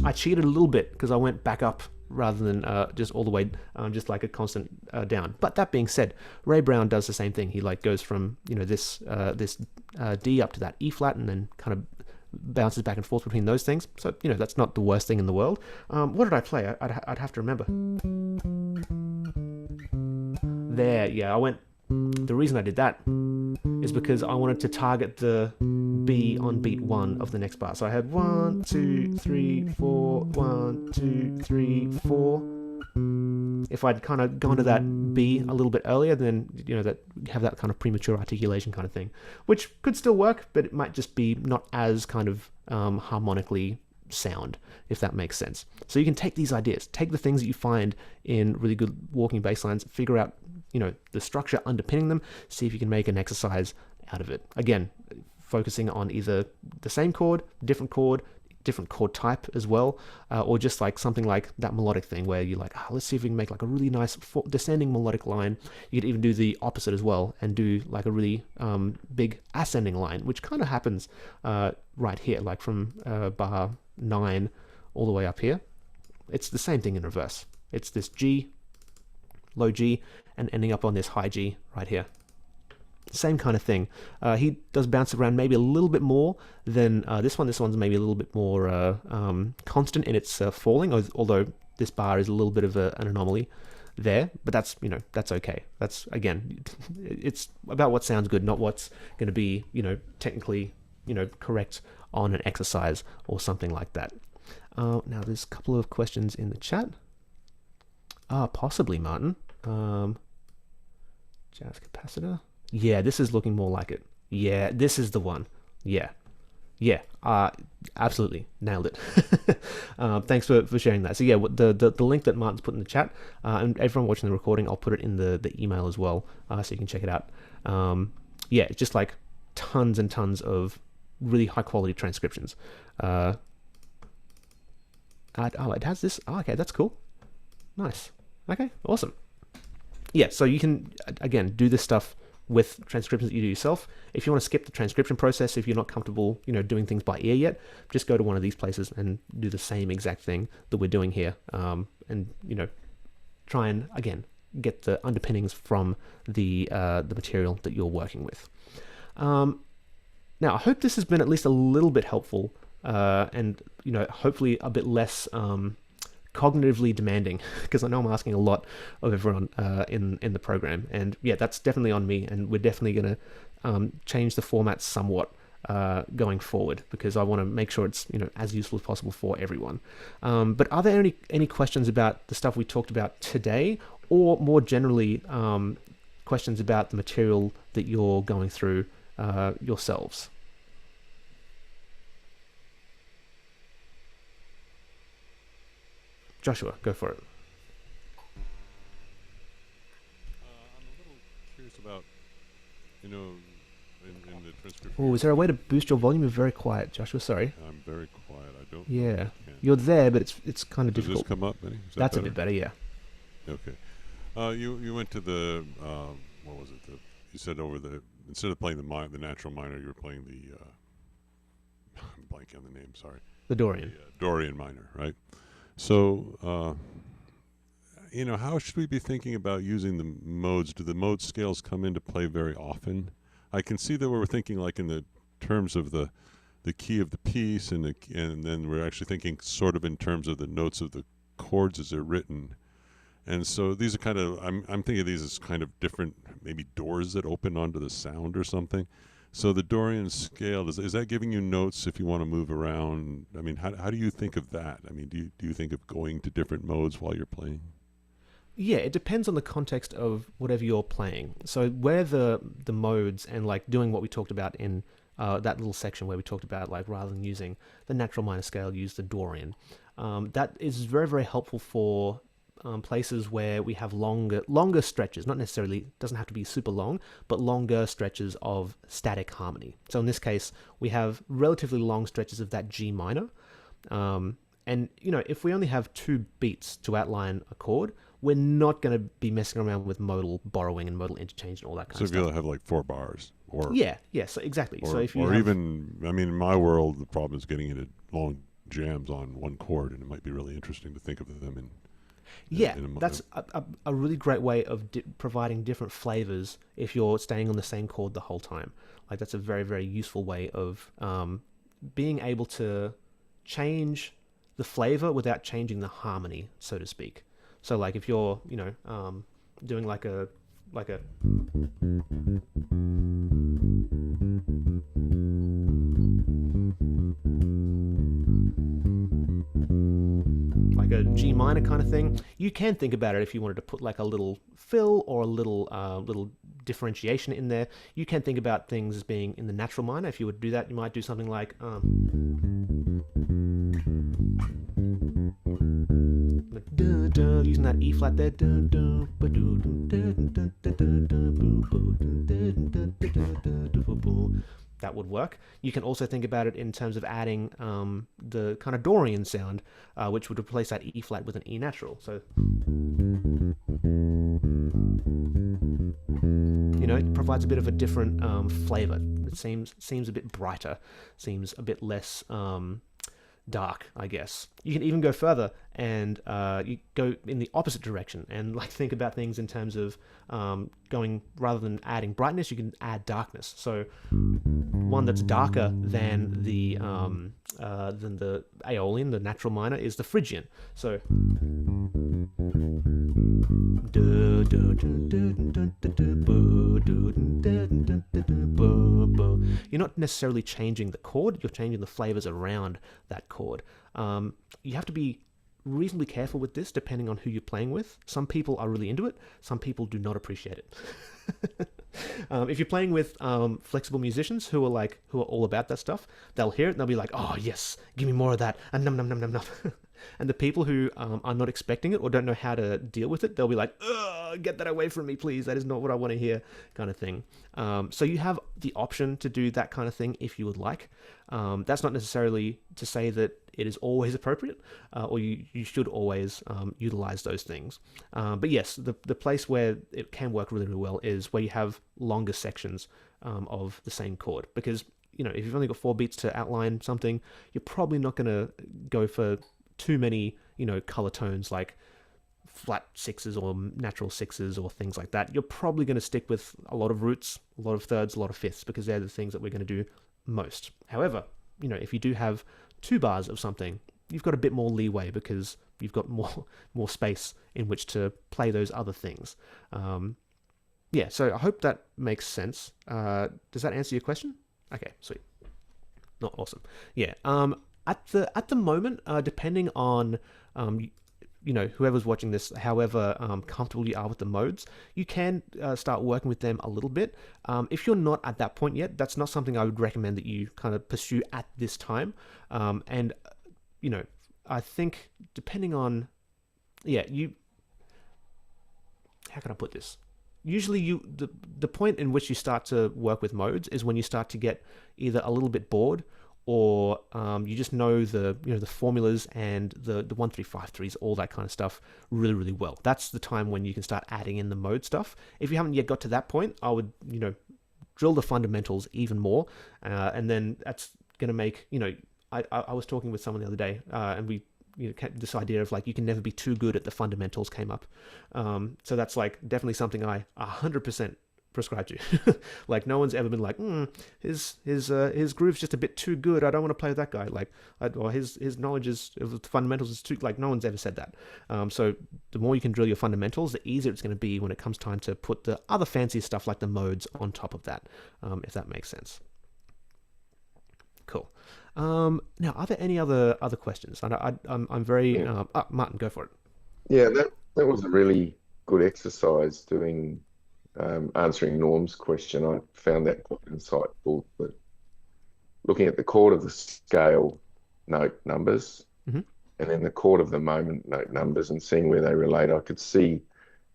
I cheated a little bit because I went back up rather than just all the way, just like a constant down. But that being said, Ray Brown does the same thing. He like goes from this D up to that E flat, and then kind of bounces back and forth between those things. So that's not the worst thing in the world. What did I play? I'd have to remember. There, yeah, I went. The reason I did that is because I wanted to target the B on beat 1 of the next bar. So I had 1, 2, 3, 4, 1, 2, 3, 4. If I'd kind of gone to that B a little bit earlier, then that have that kind of premature articulation kind of thing, which could still work, but it might just be not as kind of harmonically sound, if that makes sense. So you can take these ideas, take the things that you find in really good walking bass lines, figure out the structure underpinning them, see if you can make an exercise out of it. Again, focusing on either the same chord, different chord type as well, or just like something like that melodic thing where you're like, let's see if we can make like a really nice descending melodic line. You could even do the opposite as well and do like a really big ascending line, which kind of happens right here, like from bar 9 all the way up here. It's the same thing in reverse. It's this G, low G, and ending up on this high G right here. Same kind of thing. He does bounce around maybe a little bit more than this one. This one's maybe a little bit more constant in its falling, although this bar is a little bit of an anomaly there. But that's that's okay. That's, again, it's about what sounds good, not what's going to be technically correct on an exercise or something like that. Now there's a couple of questions in the chat. Possibly, Martin. Jazz capacitor. Yeah, this is looking more like it. Yeah, this is the one. Yeah, absolutely nailed it. Thanks for sharing that. So yeah, the link that Martin's put in the chat, and everyone watching the recording, I'll put it in the email as well, so you can check it out. Yeah, it's just like tons and tons of really high quality transcriptions. It has this. Okay, that's cool. Nice. Okay, awesome. Yeah, so you can, again, do this stuff with transcriptions that you do yourself. If you want to skip the transcription process, if you're not comfortable, doing things by ear yet, just go to one of these places and do the same exact thing that we're doing here. And try and, again, get the underpinnings from the material that you're working with. Now, I hope this has been at least a little bit helpful, and hopefully a bit less cognitively demanding, because I know I'm asking a lot of everyone in the program, and yeah, that's definitely on me, and we're definitely going to change the format somewhat going forward, because I want to make sure it's as useful as possible for everyone. But are there any questions about the stuff we talked about today, or more generally questions about the material that you're going through yourselves? Joshua, go for it. I'm a little curious about, in the transcription. Oh, is there a way to boost your volume? You're very quiet, Joshua. Sorry. I'm very quiet. I don't. Yeah, you're there, but it's kind of difficult. Does this come up, Benny? That's a bit better. Yeah. Okay. You went to the what was it? You said over the instead of playing the natural minor, you were playing the I'm blanking on the name. Sorry, The the Dorian. Dorian minor, right? So how should we be thinking about using the modes? Do the mode scales come into play very often? I can see that we're thinking like in the terms of the key of the piece, and then we're actually thinking sort of in terms of the notes of the chords as they're written. And so these are kind of I'm thinking of these as kind of different maybe doors that open onto the sound or something. So the Dorian scale is that giving you notes if you want to move around? I mean, how do you think of that? I mean, do you think of going to different modes while you're playing? Yeah, it depends on the context of whatever you're playing. So where the modes and like doing what we talked about in that little section where we talked about like rather than using the natural minor scale, use the Dorian. That is very, very helpful for places where we have longer stretches. Not necessarily doesn't have to be super long, but longer stretches of static harmony. So in this case, we have relatively long stretches of that G minor. And if we only have 2 beats to outline a chord, we're not going to be messing around with modal borrowing and modal interchange and all that kind So of if you stuff. have like 4 bars, or Yeah, so exactly. So if you or have, even, I mean, in my world, the problem is getting into long jams on one chord, and it might be really interesting to think of them in. yeah, in that's a really great way of providing different flavors if you're staying on the same chord the whole time. Like that's a very, very useful way of being able to change the flavor without changing the harmony, so to speak. So like if you're, doing like a like a G minor kind of thing, you can think about it if you wanted to put like a little fill or a little differentiation in there. You can think about things as being in the natural minor. If you would do that, you might do something like using that E flat there. That would work. You can also think about it in terms of adding the kind of Dorian sound, which would replace that E flat with an E natural. So, it provides a bit of a different flavor. It seems a bit brighter, seems a bit less dark, I guess. You can even go further and you go in the opposite direction and like think about things in terms of going, rather than adding brightness, you can add darkness. So one that's darker than the Aeolian, the natural minor, is the Phrygian. So you're not necessarily changing the chord, you're changing the flavors around that chord. You have to be reasonably careful with this depending on who you're playing with. Some people are really into it, some people do not appreciate it. If you're playing with flexible musicians who are all about that stuff, they'll hear it and they'll be like, oh yes, give me more of that, and num num num num num. And the people who are not expecting it or don't know how to deal with it, they'll be like, ugh, get that away from me, please. That is not what I want to hear, kind of thing. So you have the option to do that kind of thing if you would like. That's not necessarily to say that it is always appropriate, or you should always utilize those things. But yes, the place where it can work really, really well is where you have longer sections of the same chord. Because, if you've only got 4 beats to outline something, you're probably not going to go for too many, color tones like flat 6s or natural 6s or things like that. You're probably going to stick with a lot of roots, a lot of thirds, a lot of fifths, because they're the things that we're going to do most. However, if you do have 2 bars of something, you've got a bit more leeway because you've got more space in which to play those other things. Yeah, so I hope that makes sense. Does that answer your question? Okay, sweet. Not awesome. Yeah. At the moment, depending on whoever's watching this, however comfortable you are with the modes, you can start working with them a little bit. If you're not at that point yet, that's not something I would recommend that you kind of pursue at this time. And I think depending on, how can I put this? Usually the point in which you start to work with modes is when you start to get either a little bit bored, or you just know the formulas and the 1 3 5 3s, all that kind of stuff really, really well. That's the time when you can start adding in the mode stuff. If you haven't yet got to that point, I would drill the fundamentals even more, and then that's going to make, I was talking with someone the other day, and we, this idea of like you can never be too good at the fundamentals came up. So that's like definitely something I 100% prescribe to. Like no one's ever been like, his groove's just a bit too good. I don't want to play with that guy. Like, or his knowledge of the fundamentals is too, like no one's ever said that. So the more you can drill your fundamentals, the easier it's going to be when it comes time to put the other fancy stuff like the modes on top of that. If that makes sense. Cool. Now, are there any other questions? I'm very. Yeah, Martin, go for it. yeah, that was a really good exercise doing answering Norm's question. I found that quite insightful. But looking at the chord of the scale note numbers Hmm. and then the chord of the moment note numbers and seeing where they relate, I could see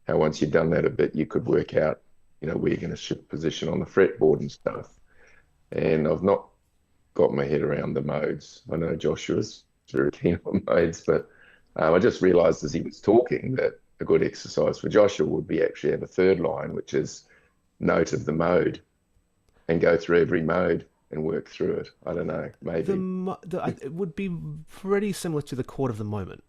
how once you'd done that a bit, you could work out, where you're going to shift position on the fretboard and stuff. And I've not got my head around the modes. I know Joshua's very keen on modes, but I just realized as he was talking that a good exercise for Joshua would be actually have a third line, which is note of the mode, and go through every mode and work through it. I don't know, maybe. It would be pretty similar to the chord of the moment,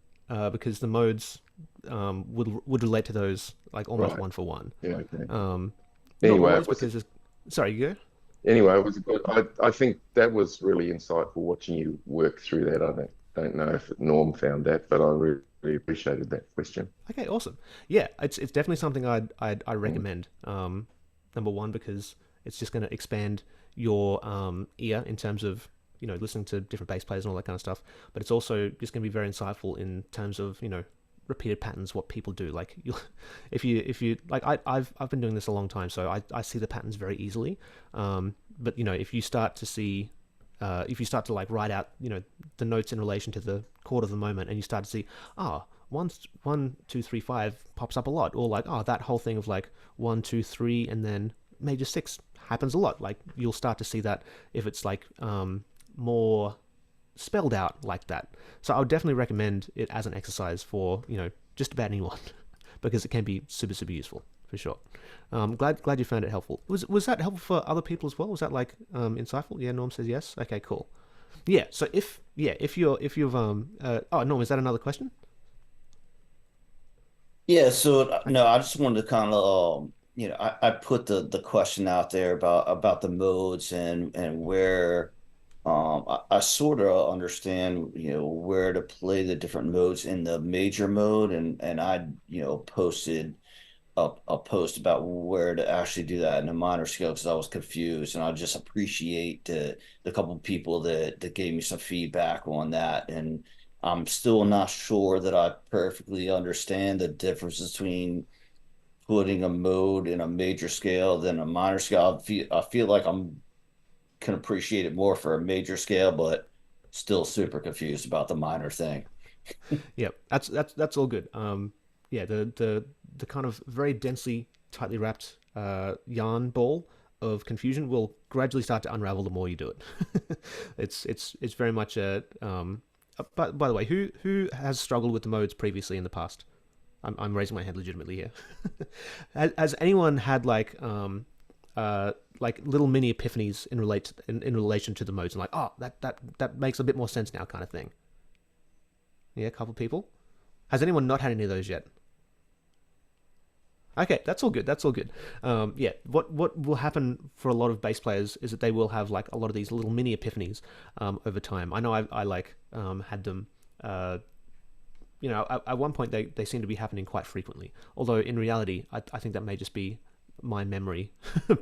because the modes would relate to those like almost Right. one for one. Yeah, okay. Not Anyway, always because sorry, you go. it was good. I think that was really insightful watching you work through that. I don't know if Norm found that, but I really appreciated that question. Okay, awesome. Yeah, it's definitely something I Mm. recommend. Number one, because it's just going to expand your ear in terms of listening to different bass players and all that kind of stuff. But it's also just going to be very insightful in terms of repeated patterns, what people do. Like you, if you like, I've been doing this a long time, so I see the patterns very easily. But if you start to see if you start to like write out, the notes in relation to the chord of the moment, and you start to see, one, two, three, five pops up a lot, or like, that whole thing of like one, two, three, and then major six happens a lot. Like you'll start to see that if it's like more spelled out like that. So I would definitely recommend it as an exercise for just about anyone because it can be super super useful for sure. Glad you found it helpful. Was that helpful for other people as well? Was that like insightful? Yeah, Norm says yes. Okay, cool. Yeah. So if you've oh, Norm, is that another question? Yeah, so Okay. no, I just wanted to kind of I put the question out there about the modes and where I sort of understand where to play the different modes in the major mode and I posted a post about where to actually do that in a minor scale because I was confused and I just appreciate the couple of people that gave me some feedback on that and I'm still not sure that I perfectly understand the difference between putting a mode in a major scale than a minor scale. I feel like I'm can appreciate it more for a major scale, but still super confused about the minor thing. Yeah, that's all good. Yeah, the kind of very densely, tightly wrapped yarn ball of confusion will gradually start to unravel the more you do it. It's very much a. But by the way, who has struggled with the modes previously in the past? I'm raising my hand legitimately here. Has anyone had like little mini epiphanies in relation to the modes and like, that makes a bit more sense now, kind of thing? Yeah, a couple of people. Has anyone not had any of those yet? Okay, that's all good. That's all good. Yeah, what will happen for a lot of bass players is that they will have like a lot of these little mini epiphanies over time. I know I like had them. At one point they seem to be happening quite frequently. Although in reality, I think that may just be my memory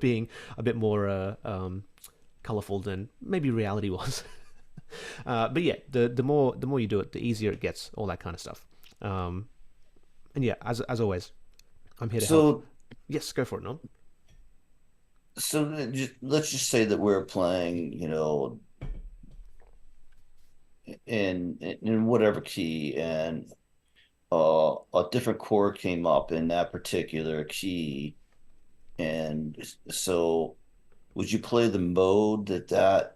being a bit more colorful than maybe reality was. But yeah, the more you do it, the easier it gets. All that kind of stuff. And yeah, as always, I'm here to help. So, Yes, go for it, no? let's just say that we're playing, in whatever key, and a different chord came up in that particular key, and so would you play the mode that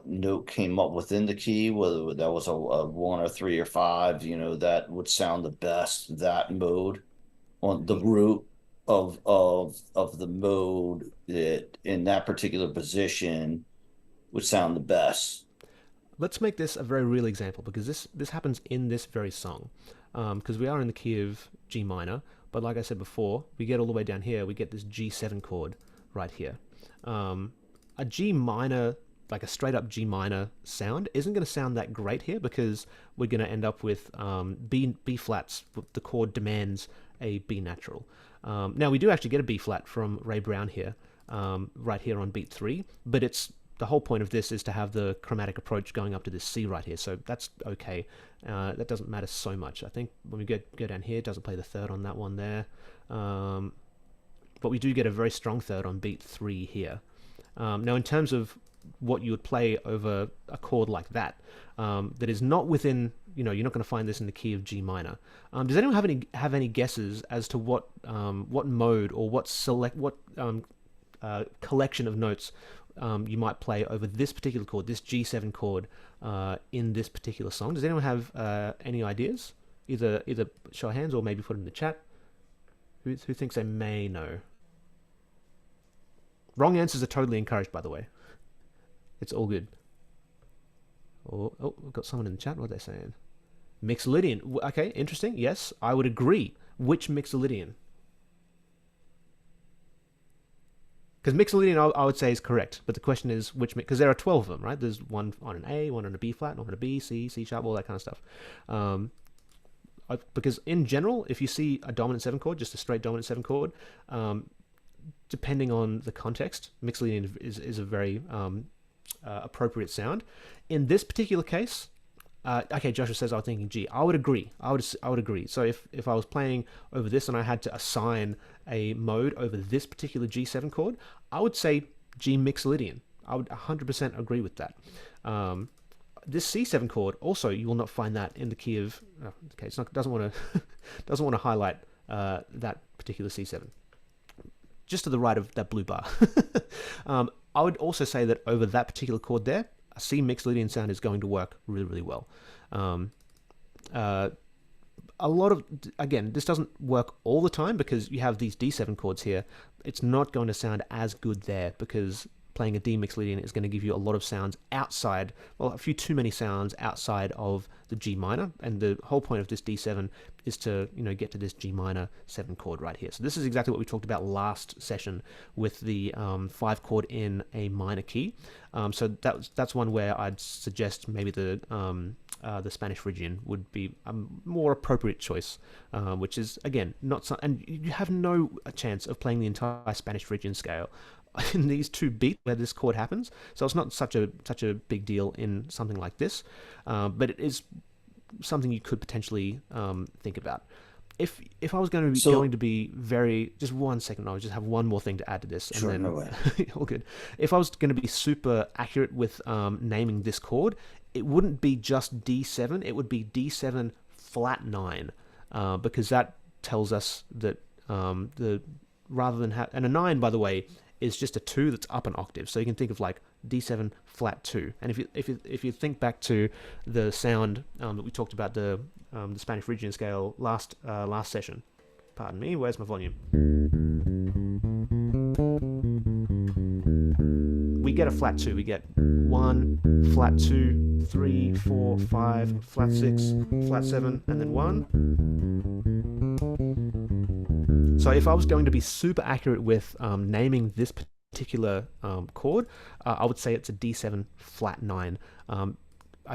note came up within the key, whether that was a one or three or five, that would sound the best, that mode on the root. of the mode that in that particular position would sound the best. Let's make this a very real example because this happens in this very song. Because we are in the key of G minor, but like I said before, we get all the way down here, we get this G7 chord right here. A G minor, like a straight up G minor sound, isn't going to sound that great here because we're going to end up with B flats. The chord demands a B natural. Now we do actually get a B flat from Ray Brown here, right here on beat 3, but it's the whole point of this is to have the chromatic approach going up to this C right here, so that's okay. That doesn't matter so much. I think when we go down here, it doesn't play the third on that one there, but we do get a very strong third on beat 3 here. Now in terms of what you would play over a chord like that, that is not within, you're not going to find this in the key of G minor. Does anyone have any guesses as to what mode or what collection of notes you might play over this particular chord, this G7 chord, in this particular song? Does anyone have any ideas? Either show of hands or maybe put it in the chat. Who thinks they may know? Wrong answers are totally encouraged, by the way. It's all good. Oh, we've got someone in the chat. What are they saying? Mixolydian. Okay, interesting. Yes, I would agree. Which Mixolydian? Because Mixolydian, I would say, is correct, but the question is which, because there are 12 of them, right? There's one on an A, one on a B flat, one on a B, C, C sharp, all that kind of stuff. Because in general, if you see a dominant 7 chord, just a straight dominant 7 chord, depending on the context, Mixolydian is a very appropriate sound. In this particular case, okay, Joshua says I was thinking G. I would agree. I would agree. So if I was playing over this and I had to assign a mode over this particular G7 chord, I would say G Mixolydian. I would 100% agree with that. This C7 chord also, you will not find that in the key of. Okay, it's not, doesn't want to highlight that particular C7. Just to the right of that blue bar. I would also say that over that particular chord there, a C Mixolydian sound is going to work really, really well. A lot of, again, this doesn't work all the time because you have these D7 chords here. It's not going to sound as good there because playing a D Mixolydian is going to give you a lot of sounds outside, well, a few too many sounds outside of the G minor, and the whole point of this D7 is to, get to this G minor 7 chord right here. So this is exactly what we talked about last session with the 5 chord in a minor key. So that's one where I'd suggest maybe the Spanish Phrygian would be a more appropriate choice, which is, again, not so, and you have no chance of playing the entire Spanish Phrygian scale in these 2 beats where this chord happens, so it's not such a big deal in something like this, but it is something you could potentially think about. If I was going to be very, just 1 second, I would just have one more thing to add to this, and Sure, then no way. all good. If I was going to be super accurate with naming this chord, it wouldn't be just D7, it would be D7 flat 9, because that tells us that rather than and a 9, by the way, is just a 2 that's up an octave. So you can think of like D7 flat 2. And if you think back to the sound that we talked about, the Spanish Phrygian scale last session. Pardon me, where's my volume? We get a flat 2. We get 1, flat 2, 3, 4, 5, flat 6, flat 7, and then 1. So if I was going to be super accurate with naming this particular chord, I would say it's a D7 flat 9. I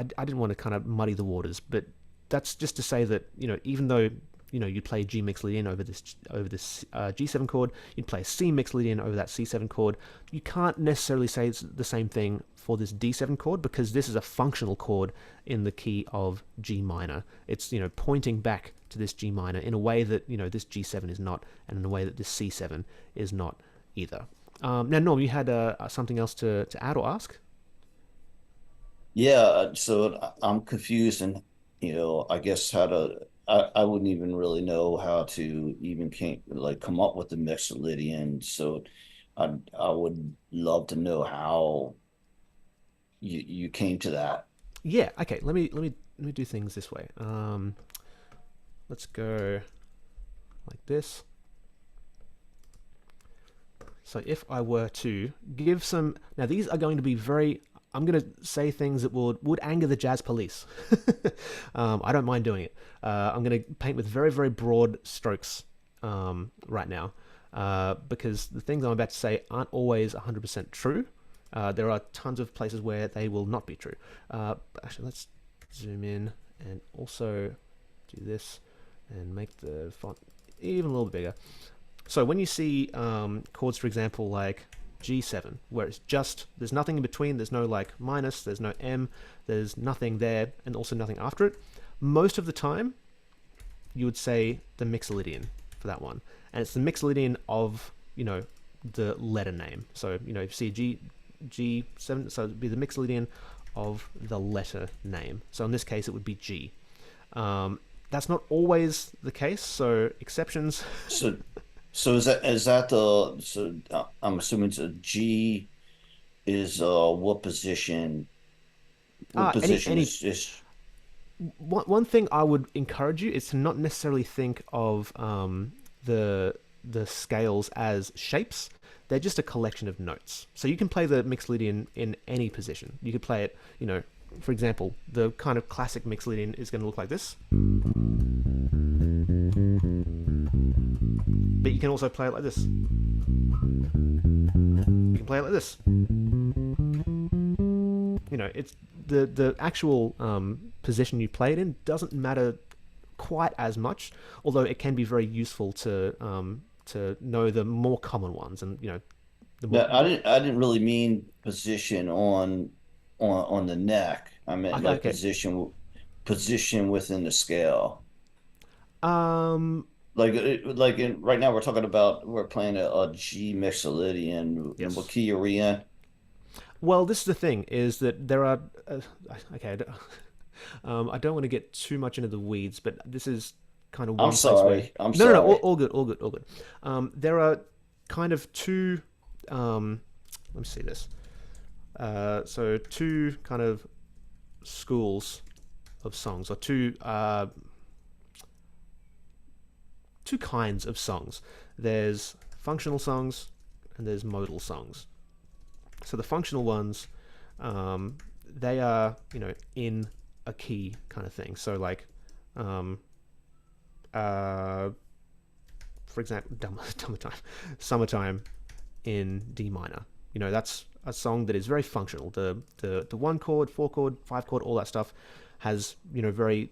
didn't want to kind of muddy the waters, but that's just to say that, even though you'd play G Mixolydian over this G7 chord, you'd play a C Mixolydian over that C7 chord, you can't necessarily say it's the same thing for this D7 chord because this is a functional chord in the key of G minor. It's, pointing back to this G minor in a way that, this G7 is not, and in a way that this C7 is not either. Now, Norm, you had something else to add or ask? Yeah, so I'm confused and I guess I wouldn't even really know how to even come up with the Mixolydian. So I would love to know how you came to that. Yeah, okay, let me do things this way. Let's go like this. So if I were to give some, now these are going to be very, I'm going to say things that would anger the jazz police. I don't mind doing it. I'm going to paint with very, very broad strokes right now, because the things I'm about to say aren't always 100% true. There are tons of places where they will not be true. Actually, let's zoom in and also do this and make the font even a little bit bigger. So when you see chords, for example, like G7, where it's just, there's nothing in between, there's no like minus, there's no M, there's nothing there, and also nothing after it, most of the time, you would say the mixolydian for that one. And it's the mixolydian of, you know, the letter name. So, you know, if you see G7, so it'd be the mixolydian of the letter name. So in this case, it would be G. That's not always the case, so exceptions. So is that the I'm assuming it's a G is what position? What position is one thing I would encourage you is to not necessarily think of the scales as shapes. They're just a collection of notes. So you can play the mixolydian in any position. You could play it, you know, for example, the kind of classic mixolydian is going to look like this. But you can also play it like this. You can play it like this. You know, it's the actual position you play it in doesn't matter quite as much, although it can be very useful to know the more common ones. And you know, I didn't really mean position on the neck. I meant like position within the scale. Right now we're playing a G mixolydian. Yes. And what key are we in? Well, this is the thing, is that there are okay. I don't want to get too much into the weeds, but this is kind of one place where I'm sorry. No, all good. There are kind of two. Let me see this. So two kind of schools of songs, or two kinds of songs. There's functional songs and there's modal songs. So the functional ones, they are, you know, in a key kind of thing. So like, for example, Summertime in D minor. You know, that's a song that is very functional. The 1 chord, 4 chord, 5 chord, all that stuff has, you know, very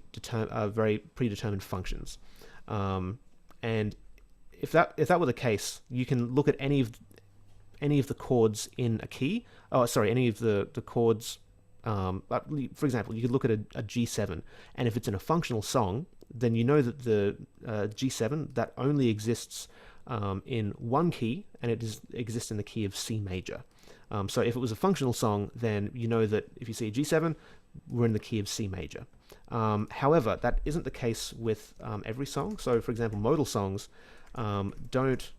predetermined functions. And if that were the case, you can look at any of the chords in a key. Oh, sorry, any of the chords. For example, you could look at a G7, and if it's in a functional song, then you know that the G7 that only exists in one key, and it exists in the key of C major. So if it was a functional song, then you know that if you see a G7, we're in the key of C major. However, that isn't the case with every song. So, for example, modal songs don't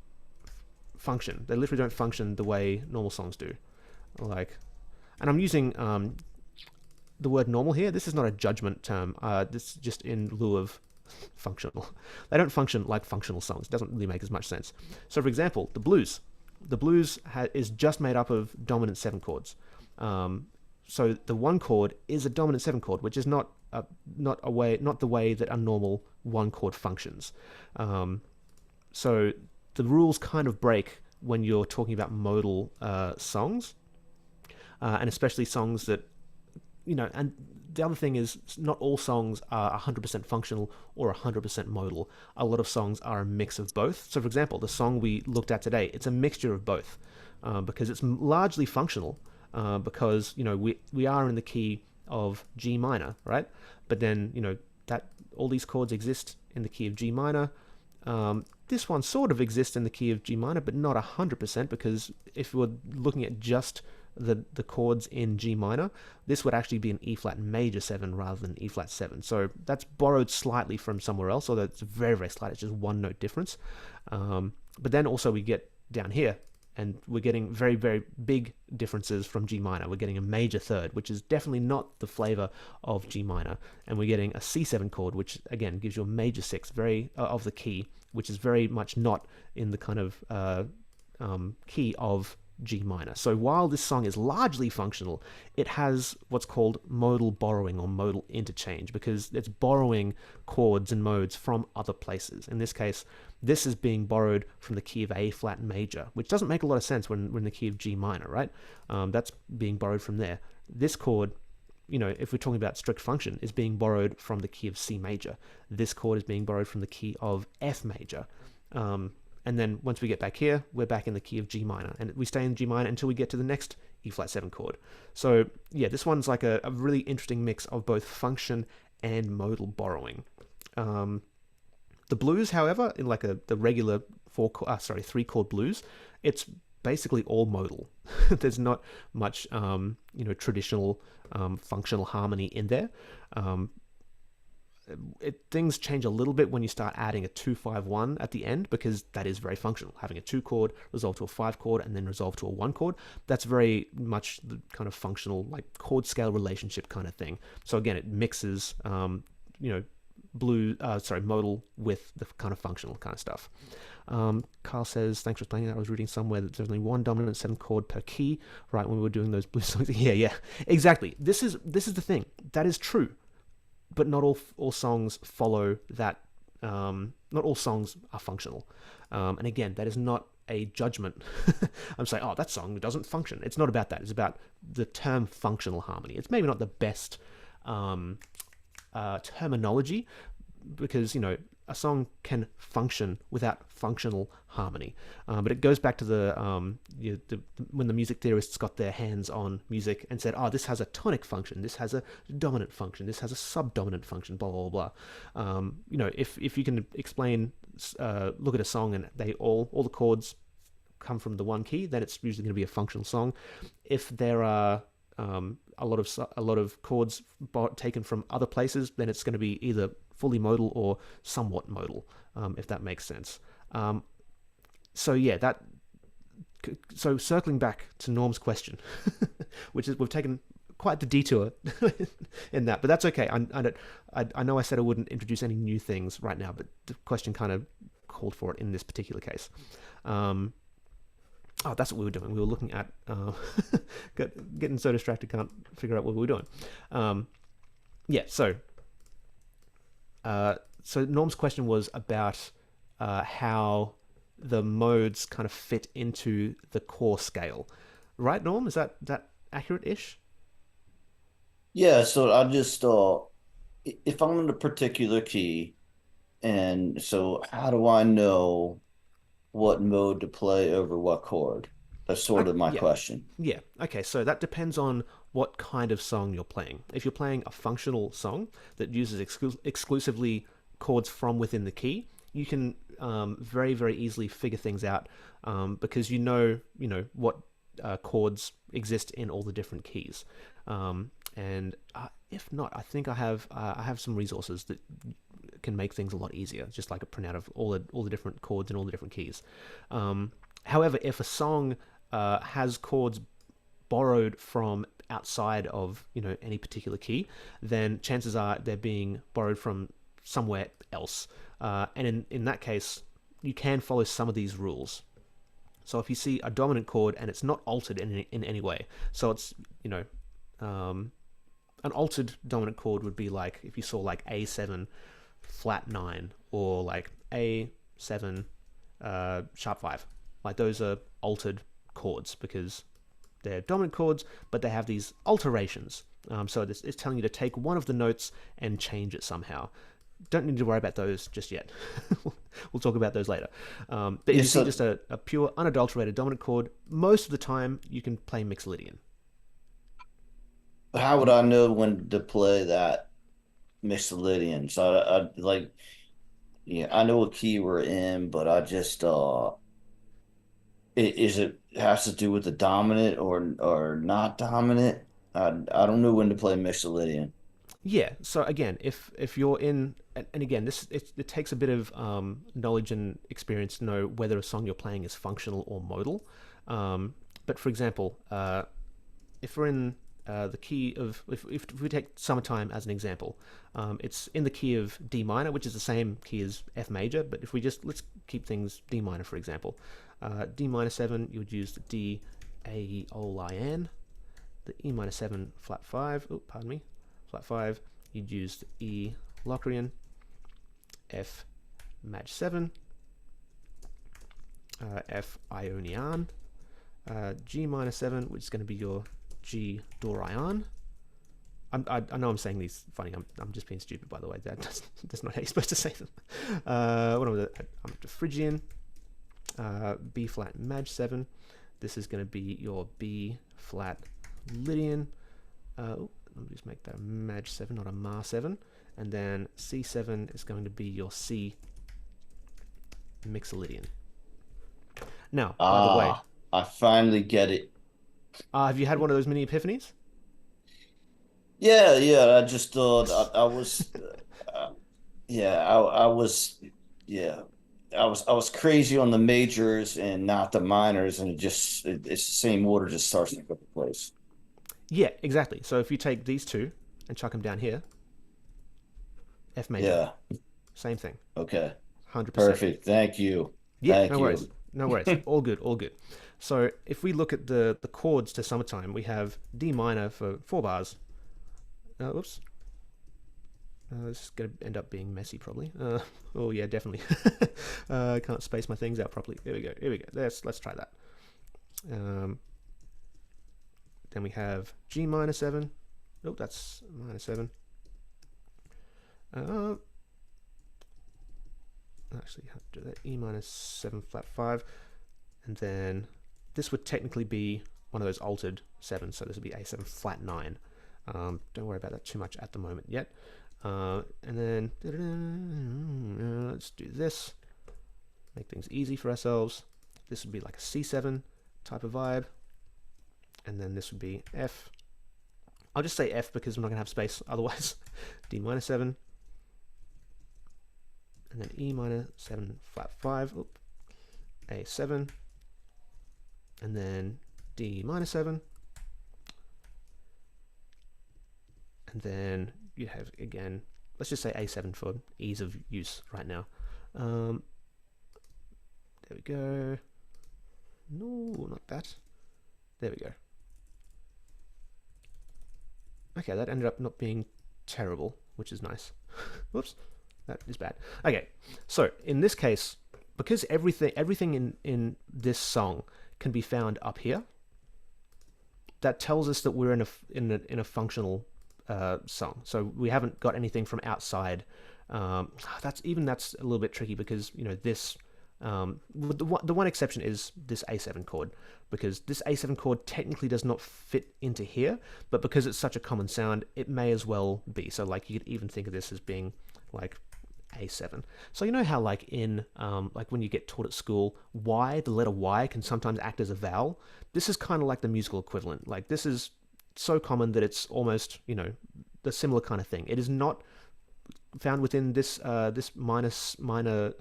function. They literally don't function the way normal songs do. Like, and I'm using the word normal here. This is not a judgment term. This is just in lieu of functional. They don't function like functional songs. It doesn't really make as much sense. So, for example, the blues. The blues is just made up of dominant 7 chords. So the 1 chord is a dominant 7 chord, which is not the way that a normal 1 chord functions. So the rules kind of break when you're talking about modal songs, and especially songs that, you know. And the other thing is, not all songs are 100% functional or 100% modal. A lot of songs are a mix of both. So, for example, the song we looked at today, it's a mixture of both, because it's largely functional. Because, you know, we are in the key of G minor, right? But then, you know, that all these chords exist in the key of G minor. This one sort of exists in the key of G minor, but not 100%, because if we're looking at just the chords in G minor, this would actually be an E flat major 7 rather than E flat 7. So that's borrowed slightly from somewhere else, although it's very, very slight. It's just 1 note difference. But then also we get down here, and we're getting very, very big differences from G minor. We're getting a major 3rd, which is definitely not the flavor of G minor. And we're getting a C7 chord, which again gives you a major 6 of the key, which is very much not in the kind of key of G minor. So while this song is largely functional, it has what's called modal borrowing or modal interchange, because it's borrowing chords and modes from other places. In this case, this is being borrowed from the key of A flat major, which doesn't make a lot of sense when we're in the key of G minor, right? That's being borrowed from there. This chord, if we're talking about strict function, is being borrowed from the key of C major. This chord is being borrowed from the key of F major. And then once we get back here, we're back in the key of G minor, and we stay in G minor until we get to the next E flat 7 chord. So yeah, this one's like a really interesting mix of both function and modal borrowing. The blues, however, in like the regular 3 chord blues, it's basically all modal. There's not much traditional functional harmony in there. Things change a little bit when you start adding a 2-5-1 at the end, because that is very functional. Having a 2 chord resolve to a 5 chord and then resolve to a 1 chord, that's very much the kind of functional, like chord scale relationship kind of thing. So again, it mixes modal with the kind of functional kind of stuff. Carl says, thanks for explaining that. I was reading somewhere that there's only one dominant 7 chord per key, right, when we were doing those blues songs. Yeah, exactly. This is the thing. That is true. But not all songs follow that. Not all songs are functional. And again, that is not a judgment. I'm saying, oh, that song doesn't function. It's not about that. It's about the term functional harmony. It's maybe not the best terminology, because a song can function without functional harmony. But it goes back to when the music theorists got their hands on music and said, oh, this has a tonic function, this has a dominant function, this has a subdominant function, blah, blah, blah. If you can explain, look at a song and all the chords come from the one key, then it's usually going to be a functional song. If there are a lot of chords taken from other places, then it's going to be either fully modal or somewhat modal, if that makes sense. So circling back to Norm's question, which is, we've taken quite the detour in that, but that's okay. I know I said I wouldn't introduce any new things right now, but the question kind of called for it in this particular case. That's what we were doing. We were looking at getting so distracted, can't figure out what we were doing. So Norm's question was about how the modes kind of fit into the core scale, right, Norm? Is that accurate-ish? Yeah, so I just if I'm in a particular key, and so how do I know what mode to play over what chord? That's sort of my question. Yeah. Okay. So that depends on what kind of song you're playing. If you're playing a functional song that uses exclusively chords from within the key, you can very, very easily figure things out, because you know what chords exist in all the different keys. And if not, I think I have some resources that can make things a lot easier, just like a printout of all the different chords and all the different keys. However, if a song has chords borrowed from outside of any particular key, then chances are they're being borrowed from somewhere else. And in that case, you can follow some of these rules. So if you see a dominant chord and it's not altered in any way, so it's an altered dominant chord would be like if you saw like A7 flat 9 or like A7 sharp 5. Like those are altered chords because they're dominant chords, but they have these alterations. So it's telling you to take one of the notes and change it somehow. Don't need to worry about those just yet. We'll talk about those later. But if you see just a pure unadulterated dominant chord, most of the time you can play Mixolydian. How would I know when to play that Mixolydian? So I know what key we're in, but I just it has to do with the dominant or not dominant? I don't know when to play Mixolydian. Yeah. So again, if you're in, and again, it takes a bit of knowledge and experience to know whether a song you're playing is functional or modal. But for example, if we're in the key of, if we take Summertime as an example, it's in the key of D minor, which is the same key as F major, but if we just, let's keep things D minor for example. D minor 7, you would use the D Aeolian, the E minor 7 flat 5, oh, pardon me, flat 5, you'd use the E Locrian, F Maj 7, F Ionian, G minor 7, which is going to be your G Dorian. I know I'm saying these funny. I'm just being stupid, by the way. That's not how you're supposed to say them. What am I? I'm the Phrygian, B flat Maj 7. This is going to be your B flat Lydian. Let me just make that a Maj 7, not a Ma 7. And then C7 is going to be your C Mixolydian. Now, by the way, I finally get it. have you had one of those mini epiphanies? Yeah. I just thought I was, I was crazy on the majors and not the minors, and it's the same order, just starts to go place. Yeah, exactly. So if you take these two and chuck them down here, F major, Yeah. same thing, Okay. 100%. Perfect. Thank you. Yeah, Thank no you. worries. No worries. All good, all good. So if we look at the chords to Summertime, we have D minor for 4 bars. Oops. This is going to end up being messy, probably. Oh, yeah, definitely. I can't space my things out properly. There we go. Here we go. Let's try that. Then we have G minor 7. Oh, that's minor 7. Actually, have to do that. E minor 7 flat 5. And then this would technically be one of those altered 7s, so this would be A7 flat 9. Don't worry about that too much at the moment yet. And then let's do this. Make things easy for ourselves. This would be like a C7 type of vibe. And then this would be F. I'll just say F because I'm not going to have space otherwise. D minor 7. And then E minor 7 flat 5. Oop. A7. And then D minor 7. And then you have, again, let's just say A7 for ease of use right now. There we go. No, not that. There we go. Okay, that ended up not being terrible, which is nice. Whoops, that is bad. Okay, so in this case, because everything in this song can be found up here, that tells us that we're in a functional song. So we haven't got anything from outside. That's a little bit tricky because this. The one exception is this A7 chord, because this A7 chord technically does not fit into here, but because it's such a common sound, it may as well be. So like you could even think of this as being like A7. So you know how like in like when you get taught at school, Y, the letter Y can sometimes act as a vowel. This is kind of like the musical equivalent. Like this is so common that it's almost the similar kind of thing. It is not found within this this minor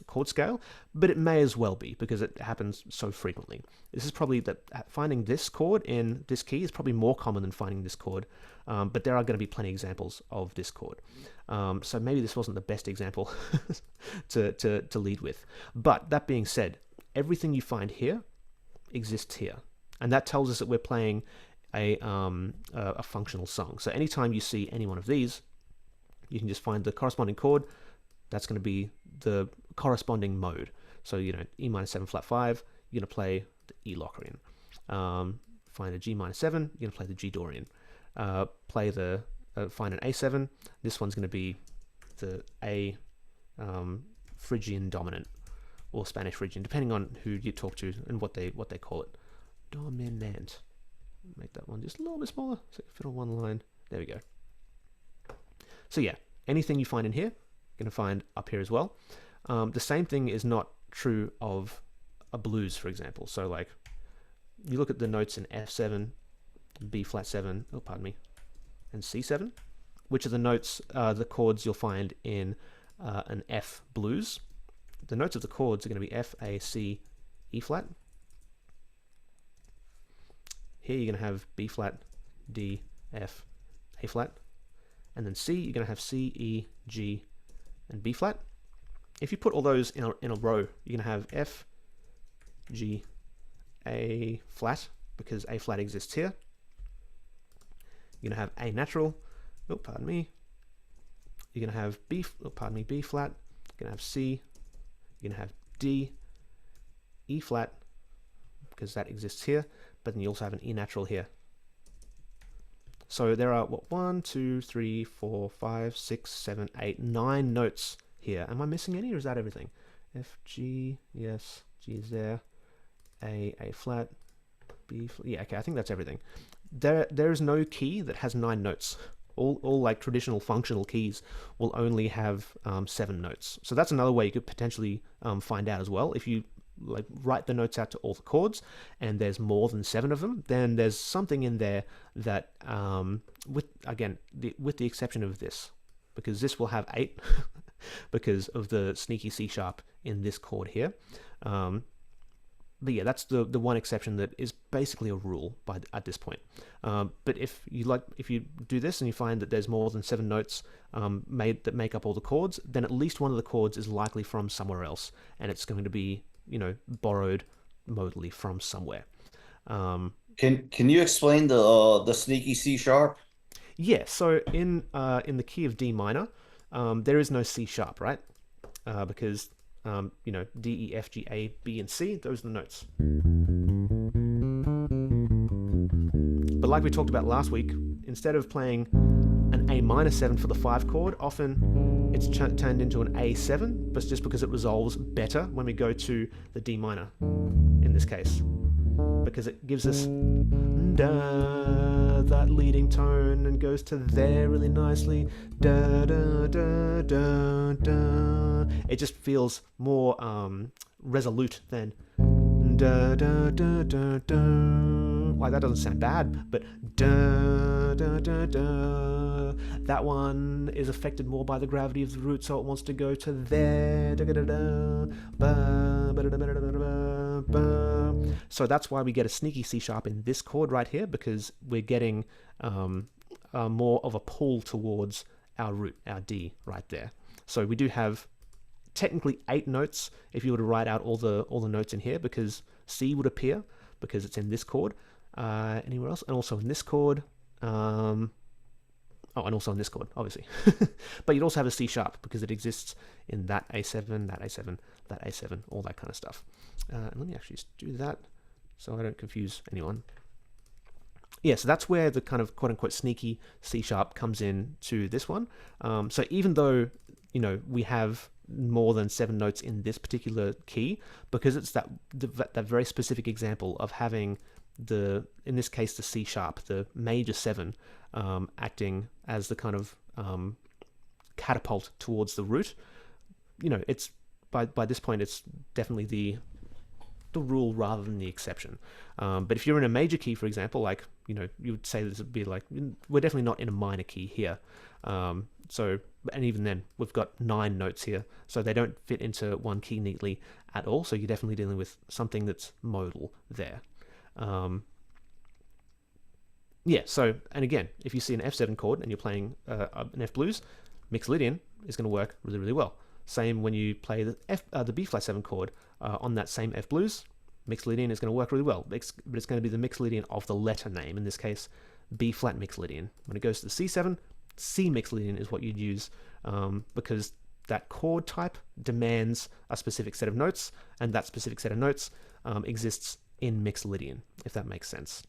chord scale, but it may as well be because it happens so frequently. This is probably finding this chord in this key is probably more common than finding this chord, but there are going to be plenty of examples of this chord. So maybe this wasn't the best example to lead with. But that being said, everything you find here exists here, and that tells us that we're playing a functional song. So anytime you see any one of these, you can just find the corresponding chord. That's going to be the corresponding mode. So, E minor 7 flat 5, you're going to play the E Locrian. Find a G minor 7, you're going to play the G Dorian. Find an A7, this one's going to be the A Phrygian dominant, or Spanish Phrygian, depending on who you talk to and what they call it. Dominant. Make that one just a little bit smaller so it can fit on one line. There we go. So yeah, anything you find in here, going to find up here as well. The same thing is not true of a blues, for example. So like you look at the notes in F7, B flat 7, oh pardon me, and C7, which are the notes, the chords you'll find in an F blues. The notes of the chords are going to be F, A, C, E flat. Here you're going to have B flat, D, F, A flat. And then C, you're going to have C, E, G, and B flat. If you put all those in a row, you're going to have F, G, A flat, because A flat exists here. You're going to have A natural, oh, pardon me. You're going to have B, oh, pardon me, B flat. You're going to have C. You're going to have D, E flat, because that exists here. But then you also have an E natural here. So there are, what, 1, 2, 3, 4, 5, 6, 7, 8, 9 notes here. Am I missing any, or is that everything? F, G, yes, G is there. A flat, B flat. Yeah, okay, I think that's everything. There is no key that has 9 notes. All like traditional functional keys will only have 7 notes. So that's another way you could potentially find out as well. If you like write the notes out to all the chords and there's more than 7 of them, then there's something in there that with the exception of this, because this will have 8 because of the sneaky C sharp in this chord here. But yeah, that's the one exception that is basically a rule at this point. But if you do this and you find that there's more than 7 notes that make up all the chords, then at least one of the chords is likely from somewhere else, and it's going to be, you know, borrowed modally from somewhere. Can you explain the sneaky C sharp? Yeah, so in the key of D minor, there is no C sharp, right? Because you know, D, E, F, G, A, B, and C, those are the notes. But like we talked about last week, instead of playing an A minor 7 for the 5 chord, often it's turned into an A7, but just because it resolves better when we go to the D minor in this case, because it gives us da, that leading tone, and goes to there really nicely. Da, da, da, da, da. It just feels more resolute than da, da, da, da, da. Like, that doesn't sound bad, but da, da, da, da. That one is affected more by the gravity of the root, so it wants to go to there. Da, da, da, da, ba, ba, da, da, da, da, da, ba. So that's why we get a sneaky C sharp in this chord right here, because we're getting more of a pull towards our root, our D, right there. So we do have technically 8 notes if you were to write out all the notes in here, because C would appear because it's in this chord. Anywhere else? And also in this chord. And also in this chord, obviously. But you'd also have a C sharp because it exists in that A7, that A7, that A7, all that kind of stuff. And let me actually just do that so I don't confuse anyone. Yeah, so that's where the kind of quote-unquote sneaky C sharp comes in to this one. So even though, you know, we have more than 7 notes in this particular key, because it's that very specific example of having in this case, the C sharp, the major 7, acting as the kind of catapult towards the root. You know, it's by this point, it's definitely the rule rather than the exception. But if you're in a major key, for example, like, you know, you would say this would be like, we're definitely not in a minor key here. So, and even then, we've got 9 notes here, so they don't fit into one key neatly at all. So you're definitely dealing with something that's modal there. Yeah, so, and again, if you see an F7 chord and you're playing an F blues, mixed Lydian is going to work really, really well. Same when you play the B flat 7 chord on that same F blues, mixed Lydian is going to work really well, but it's going to be the mixed Lydian of the letter name, in this case, B flat mixed Lydian. When it goes to the C7, C mixed Lydian is what you'd use, because that chord type demands a specific set of notes, and that specific set of notes exists in mixed Lydian, if that makes sense.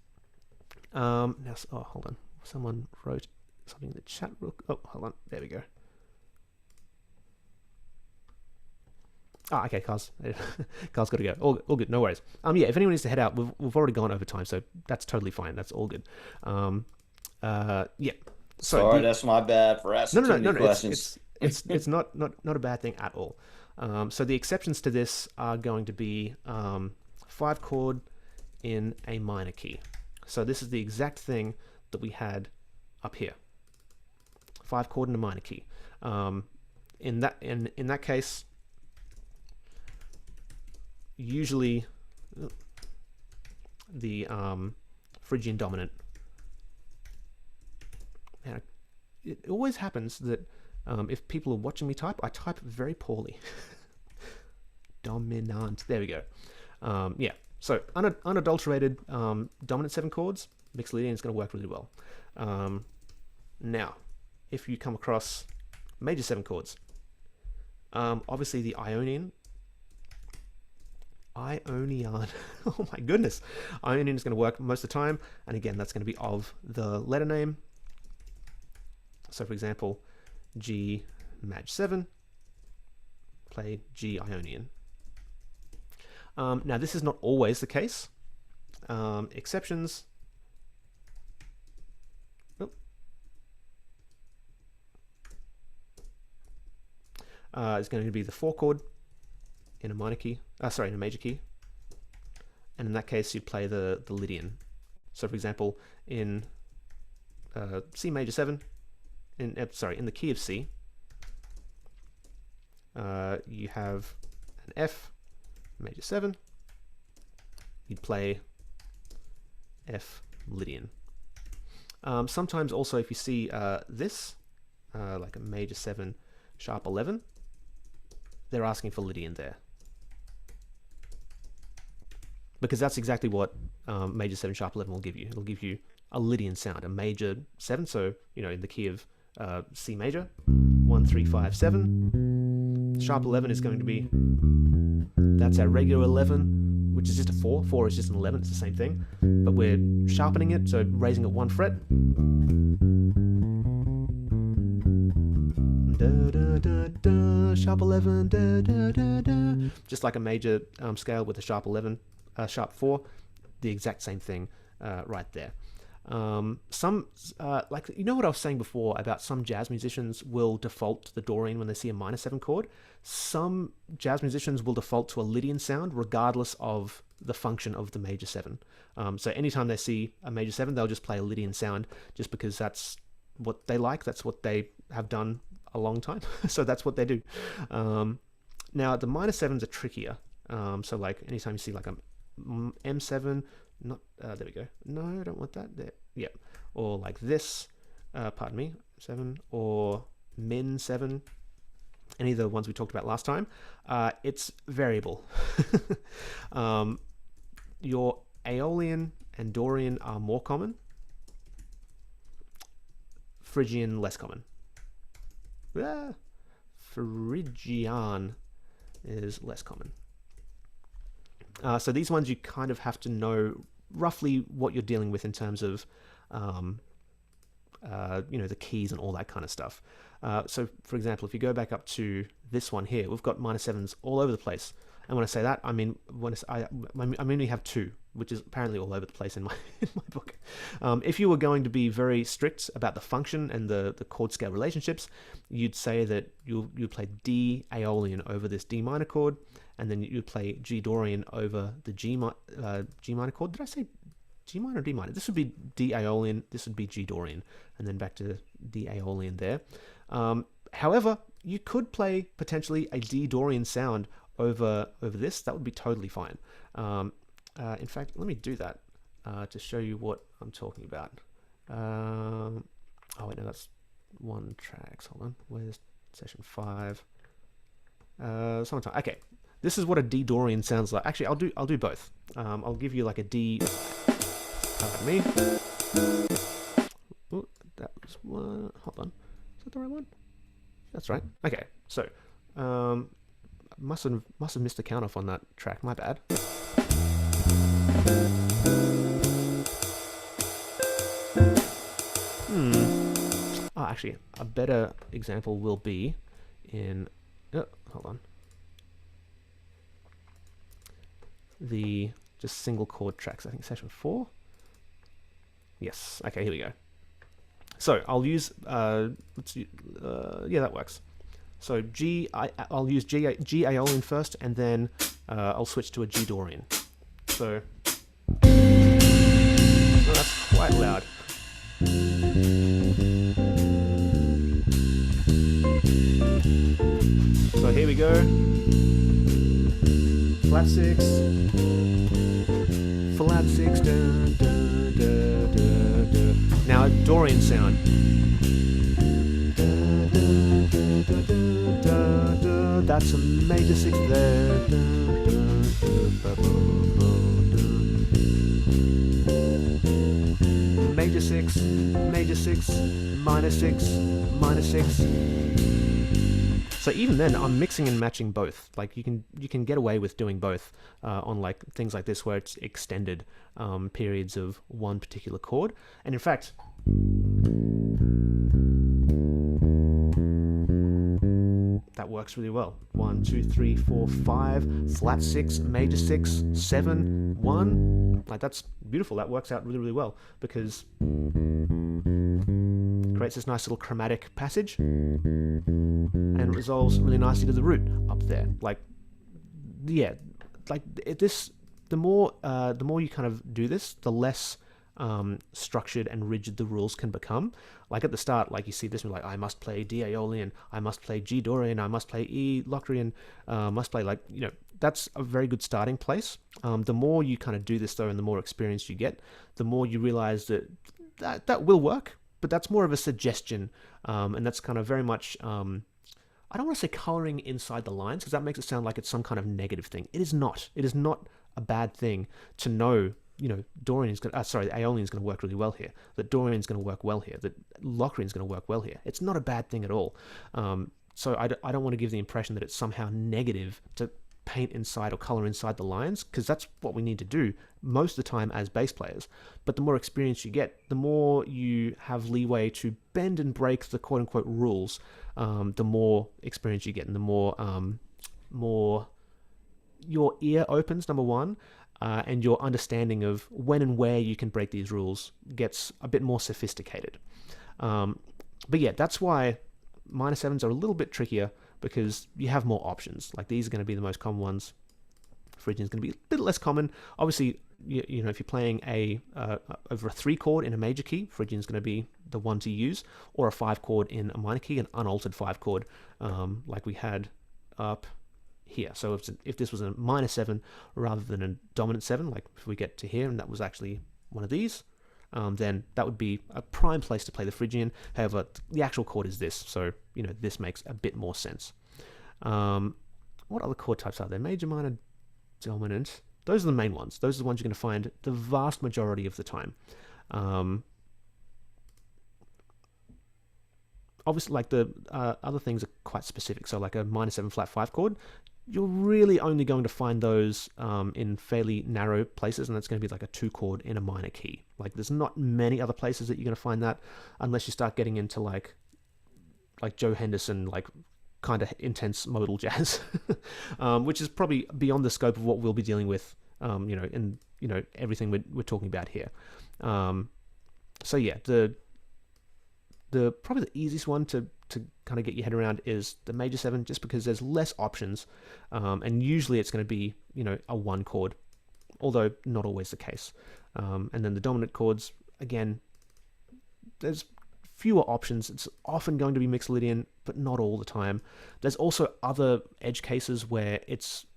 Now, hold on. Someone wrote something in the chat. Oh, hold on. There we go. Okay, Carl's got to go. All good. No worries. Yeah, if anyone needs to head out, we've already gone over time, so that's totally fine. That's all good. Yeah. So sorry, that's my bad for asking too many questions. It's not a bad thing at all. So the exceptions to this are going to be 5 chord in a minor key. So this is the exact thing that we had up here. 5 chord in a minor key. In that case, usually the Phrygian dominant it always happens that if people are watching me type, I type very poorly. Dominant. There we go. Yeah. So unadulterated dominant 7 chords, mixed Lydian is going to work really well. Now, if you come across major 7 chords, obviously the Ionian. Oh my goodness. Ionian is going to work most of the time. And again, that's going to be of the letter name. So for example, G Maj 7, play G Ionian. Now this is not always the case. Exceptions. Is going to be the 4 chord in a minor key, in a major key, and in that case you play the Lydian. So for example, in C major 7, in the key of C, you have an F major 7. You'd play F Lydian. Sometimes also if you see this, like a major 7 sharp 11, they're asking for Lydian there. Because that's exactly what major 7 sharp 11 will give you. It'll give you a Lydian sound, a major 7, so, in the key of C major, 1, 3, 5, 7. Sharp 11 is going to be, that's our regular 11, which is just a 4. 4 is just an 11, it's the same thing. But we're sharpening it, so raising it 1 fret. Da, da, da, da, sharp 11, da, da, da, da. Just like a major scale with a sharp 11, sharp 4, the exact same thing right there. Some, like, what I was saying before about some jazz musicians will default to the Dorian when they see a minor 7 chord. Some jazz musicians will default to a Lydian sound regardless of the function of the major 7. So anytime they see a major 7, they'll just play a Lydian sound just because that's what they like, that's what they have done a long time. So that's what they do. Now the minor 7s are trickier. So like anytime you see like a M7, not there we go. No, I don't want that there. Yeah, or like this. Pardon me, 7 or Min 7. Any of the ones we talked about last time. It's variable. Your Aeolian and Dorian are more common. Phrygian less common. Phrygian is less common. So these ones you kind of have to know roughly what you're dealing with in terms of, the keys and all that kind of stuff. So, for example, if you go back up to this one here, we've got minor 7s all over the place. And when I say that, I mean I only have 2, which is apparently all over the place in my book. If you were going to be very strict about the function and the chord scale relationships, you'd say that you'd play D Aeolian over this D minor chord, and then you'd play G Dorian over the G minor chord. Did I say G minor or D minor? This would be D Aeolian, this would be G Dorian, and then back to D Aeolian there. However, you could play potentially a D Dorian sound over this. That would be totally fine. In fact, let me do that to show you what I'm talking about. Oh wait, no, that's 1 track. Hold on, where's session 5? Sometime. Okay, this is what a D Dorian sounds like. Actually, I'll do both. I'll give you like a D. Pardon me. Ooh, that was one. Hold on, is that the right one? That's right. Okay, so must have missed the count off on that track. My bad. Oh, actually, a better example will be in. Hold on. The just single chord tracks. I think session 4. Yes. Okay. Here we go. So I'll use. Yeah, that works. So I'll use G Aeolian first, and then I'll switch to a G Dorian. So that's quite loud. So here we go. Flat 6, flat 6, da, da, da, da, da. Now Dorian sound. that's a major 6 there. Major 6, major 6, minor 6, minor 6. So even then, I'm mixing and matching both. Like you can get away with doing both on like things like this where it's extended periods of one particular chord. And in fact, that works really well. 1, 2, 3, 4, 5, flat 6, major 6, 7, 1. Like that's beautiful. That works out really, really well because it creates this nice little chromatic passage and it resolves really nicely to the root up there. Like, yeah, like this. The more you kind of do this, the less structured and rigid the rules can become. Like at the start, like you see this, like I must play D Aeolian, I must play G Dorian, I must play E Locrian, must play like, you know, that's a very good starting place. The more you kind of do this though, and the more experience you get, the more you realize that will work, but that's more of a suggestion, and that's kind of very much, I don't want to say coloring inside the lines because that makes it sound like it's some kind of negative thing. It is not. It is not a bad thing to know, you know, Dorian is going to, Aeolian is going to work really well here, that Dorian is going to work well here, that Locrian is going to work well here. It's not a bad thing at all. So I don't want to give the impression that it's somehow negative to paint inside or color inside the lines, because that's what we need to do most of the time as bass players. But the more experience you get, the more you have leeway to bend and break the quote-unquote rules, the more experience you get, and the more your ear opens, number one, and your understanding of when and where you can break these rules gets a bit more sophisticated. But yeah, that's why minor sevens are a little bit trickier, because you have more options. Like these are going to be the most common ones. Phrygian is going to be a bit less common. Obviously, you know, if you're playing over a 3 chord in a major key, Phrygian is going to be the one to use, or a 5 chord in a minor key, an unaltered 5 chord, like we had up here. So if this was a minor 7 rather than a dominant 7, like if we get to here and that was actually one of these, then that would be a prime place to play the Phrygian. However, the actual chord is this, so you know this makes a bit more sense. What other chord types are there? Major, minor, dominant. Those are the main ones. Those are the ones you're going to find the vast majority of the time. Obviously, like the other things are quite specific. So like a minor 7 flat 5 chord, you're really only going to find those in fairly narrow places, and that's going to be like a 2 chord in a minor key. Like there's not many other places that you're going to find that, unless you start getting into like Joe Henderson, like kind of intense modal jazz, which is probably beyond the scope of what we'll be dealing with, you know, in everything we're talking about here. So yeah, the probably the easiest one to kind of get your head around is the major 7, just because there's less options, and usually it's going to be, you know, a 1 chord, although not always the case. And then the dominant chords, again, there's fewer options. It's often going to be Mixolydian, but not all the time. There's also other edge cases where it's,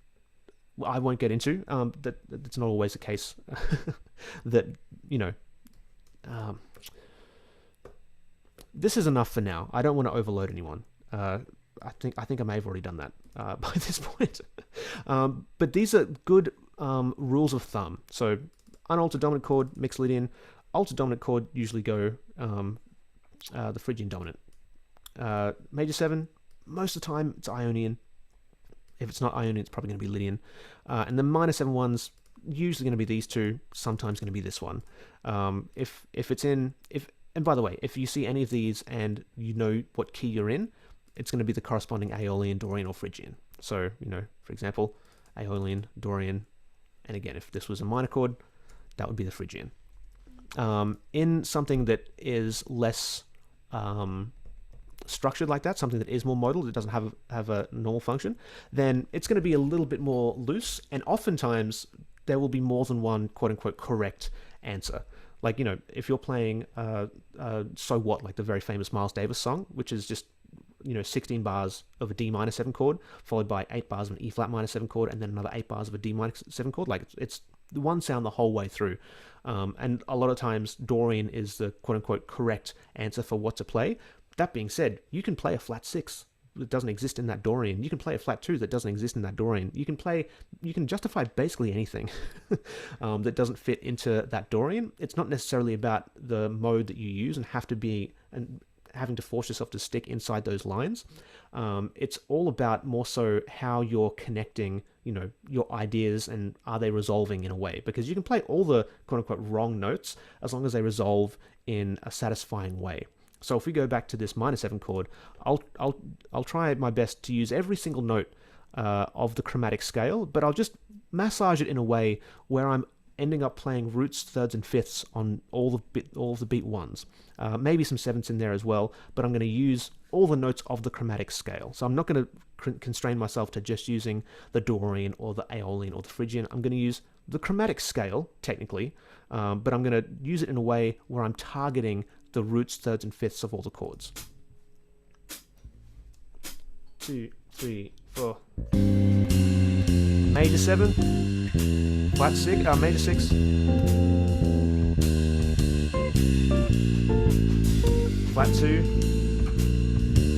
I won't get into, that's not always the case. That, you know, this is enough for now. I don't want to overload anyone. I think I may have already done that by this point. But these are good rules of thumb. So unaltered dominant chord, Mixolydian. Altered dominant chord usually go the Phrygian dominant. Major 7, most of the time it's Ionian. If it's not Ionian, it's probably going to be Lydian. And the minor 7 ones, usually going to be these two, sometimes going to be this one. If it's in, and by the way, if you see any of these and you know what key you're in, it's going to be the corresponding Aeolian, Dorian, or Phrygian. So, you know, for example, Aeolian, Dorian, and again, if this was a minor chord, that would be the Phrygian. In something that is less structured like that, something that is more modal, that doesn't have a normal function, then it's going to be a little bit more loose, and oftentimes there will be more than one quote-unquote correct answer. Like, you know, if you're playing So What, like the very famous Miles Davis song, which is just, you know, 16 bars of a D minor 7 chord, followed by 8 bars of an E flat minor 7 chord, and then another 8 bars of a D minor 7 chord. Like, it's the one sound the whole way through. And a lot of times Dorian is the quote-unquote correct answer for what to play. That being said, you can play a flat 6 that doesn't exist in that Dorian. You can play a flat 2 that doesn't exist in that Dorian. You can justify basically anything that doesn't fit into that Dorian. It's not necessarily about the mode that you use and having to force yourself to stick inside those lines. It's all about more so how you're connecting, your ideas, and are they resolving in a way? Because you can play all the quote unquote wrong notes as long as they resolve in a satisfying way. So if we go back to this minor 7 chord, I'll try my best to use every single note of the chromatic scale, but I'll just massage it in a way where I'm ending up playing roots, thirds, and fifths on all of the beat ones. Maybe some sevenths in there as well, but I'm going to use all the notes of the chromatic scale. So I'm not going to constrain myself to just using the Dorian or the Aeolian or the Phrygian. I'm going to use the chromatic scale, technically, but I'm going to use it in a way where I'm targeting the roots, thirds, and fifths of all the chords. 2, 3, 4. Major 7, flat 6, major 6, flat 2,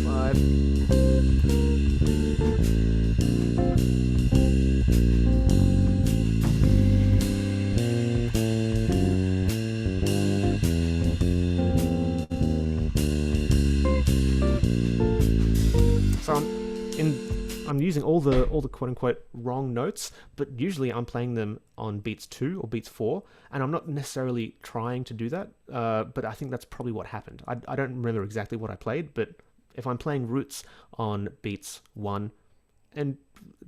5, so I'm using all the quote unquote wrong notes, but usually I'm playing them on beats 2 or beats 4, and I'm not necessarily trying to do that, but I think that's probably what happened. I don't remember exactly what I played, but if I'm playing roots on beats 1, and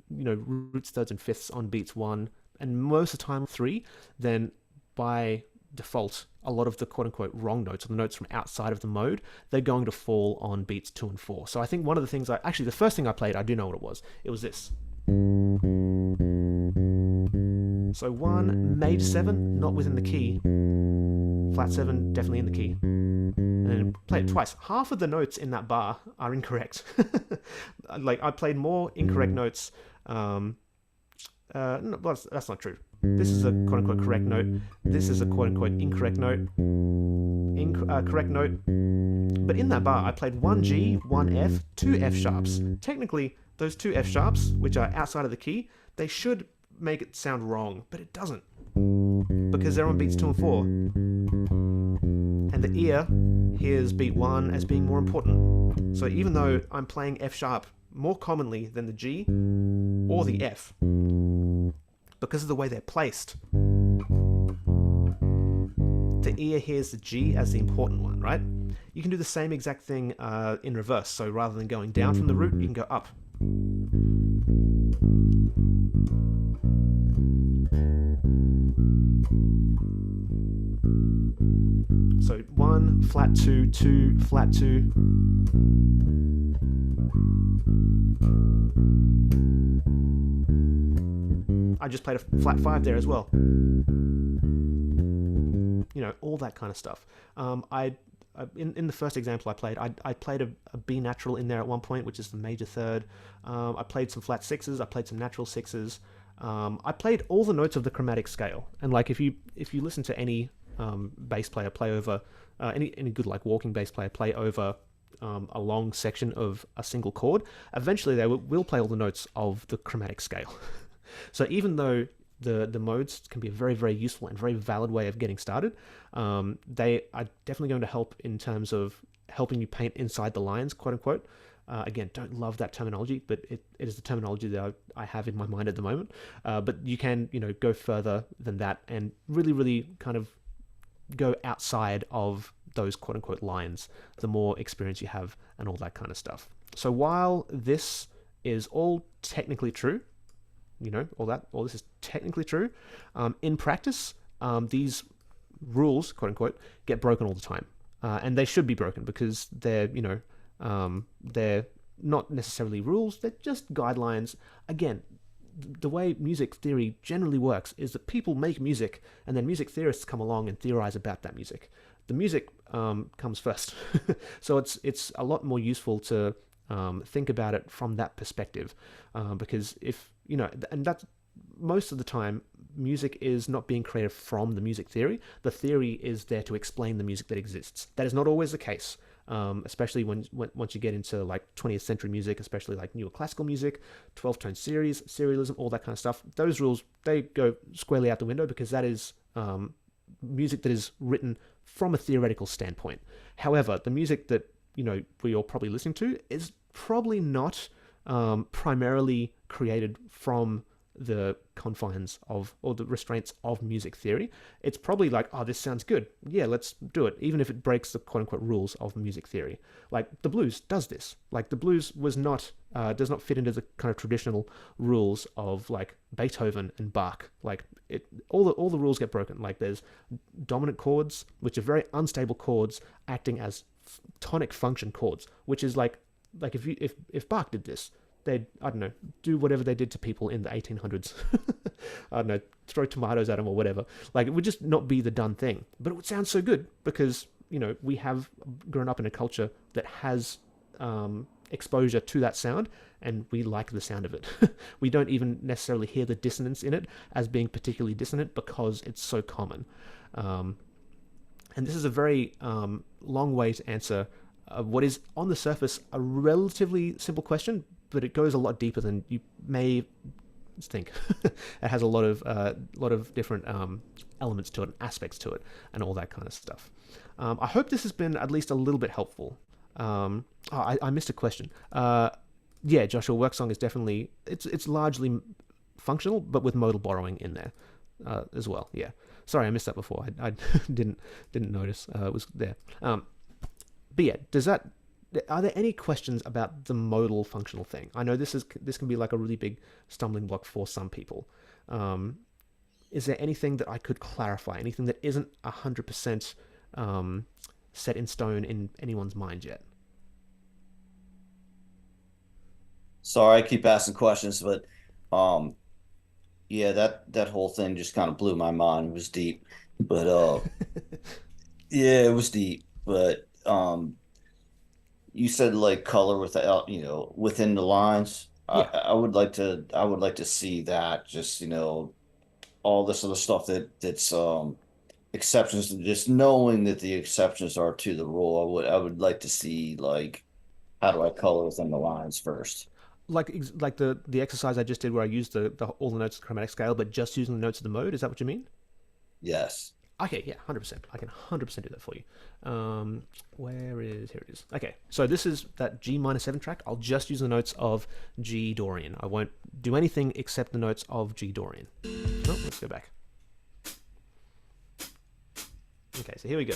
roots, thirds, and fifths on beats 1, and most of the time 3, then by default, a lot of the quote-unquote wrong notes, or the notes from outside of the mode, they're going to fall on beats 2 and 4. So I think one of the things the first thing I played, I do know what it was. It was this. So 1, major 7, not within the key. Flat 7, definitely in the key. And then play it twice. Half of the notes in that bar are incorrect. I played more incorrect notes. No, that's not true. This is a quote-unquote correct note. This is a quote-unquote incorrect note. Correct note. But in that bar, I played 1 G, 1 F, 2 F sharps. Technically, those 2 F sharps, which are outside of the key, they should make it sound wrong, but it doesn't. Because they're on beats 2 and 4. And the ear hears beat 1 as being more important. So even though I'm playing F sharp more commonly than the G or the F, because of the way they're placed, the ear hears the G as the important one, right? You can do the same exact thing in reverse. So rather than going down from the root, you can go up. So 1, flat 2, 2, flat 2. I just played a flat 5 there as well. All that kind of stuff. In the first example I played a B natural in there at one point, which is the major third. I played some flat 6s. I played some natural 6s. I played all the notes of the chromatic scale. And if you listen to any bass player play over any good walking bass player play over a long section of a single chord, eventually they will play all the notes of the chromatic scale. So even though the modes can be a very, very useful and very valid way of getting started, they are definitely going to help in terms of helping you paint inside the lines, quote unquote. Again, don't love that terminology, but it is the terminology that I have in my mind at the moment. But you can, go further than that and really, really kind of go outside of those quote unquote lines, the more experience you have and all that kind of stuff. So while this is all technically true, all this is technically true, in practice, these rules, quote unquote, get broken all the time. And they should be broken because they're not necessarily rules, they're just guidelines. Again, the way music theory generally works is that people make music and then music theorists come along and theorize about that music. The music comes first. So it's a lot more useful to think about it from that perspective, because and that's most of the time, music is not being created from the music theory. The theory is there to explain the music that exists. That is not always the case. especially once you get into like 20th century music, especially like newer classical music, 12-tone series, serialism, all that kind of stuff. Those rules, they go squarely out the window because that is music that is written from a theoretical standpoint. However, the music that we all probably listening to is probably not primarily created from the confines of, or the restraints of, music theory. It's probably like, oh, this sounds good, yeah, let's do it, even if it breaks the quote-unquote rules of music theory. Like the blues does this. Like the blues was not does not fit into the kind of traditional rules of like Beethoven and Bach. Like all the rules get broken. Like there's dominant chords, which are very unstable chords, acting as tonic function chords, which is like if Bach did this, they'd, I don't know, do whatever they did to people in the 1800s. I don't know, throw tomatoes at them or whatever. Like, it would just not be the done thing. But it would sound so good because, we have grown up in a culture that has exposure to that sound, and we like the sound of it. We don't even necessarily hear the dissonance in it as being particularly dissonant because it's so common. And this is a very long way to answer what is, on the surface, a relatively simple question, but it goes a lot deeper than you may think. It has a lot of different elements to it, and aspects to it, and all that kind of stuff. I hope this has been at least a little bit helpful. I missed a question. Yeah, Joshua, Worksong is definitely, it's largely functional, but with modal borrowing in there as well. Yeah, sorry, I missed that before. I didn't notice it was there. But yeah, are there any questions about the modal functional thing? I know this can be like a really big stumbling block for some people. Is there anything that I could clarify? Anything that isn't 100% set in stone in anyone's mind yet? Sorry, I keep asking questions, but yeah, that whole thing just kind of blew my mind. It was deep, but yeah, it was deep. But you said like color without, within the lines. Yeah. I would like to see that, just, all this other stuff that's exceptions, just knowing that the exceptions are to the rule. I would like to see, like, how do I color within the lines first? Like the exercise I just did where I used all the notes of the chromatic scale, but just using the notes of the mode. Is that what you mean? Yes. Okay, yeah, 100%. I can 100% do that for you. Here it is. Okay, so this is that G minor 7 track. I'll just use the notes of G Dorian. I won't do anything except the notes of G Dorian. Oh, let's go back. Okay, so here we go.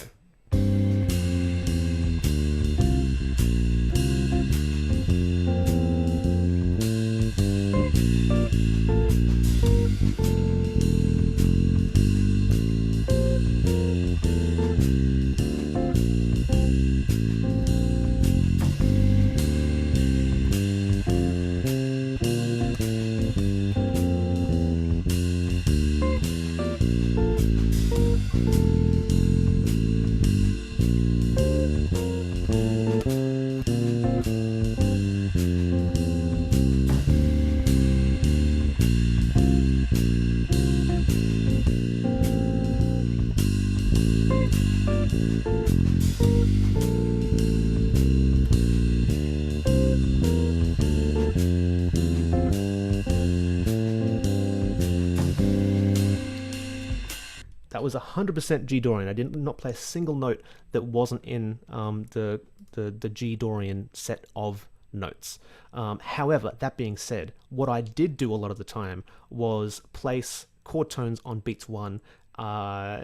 That was 100% G Dorian. I did not play a single note that wasn't in the G Dorian set of notes. However, that being said, what I did do a lot of the time was place chord tones on beats 1,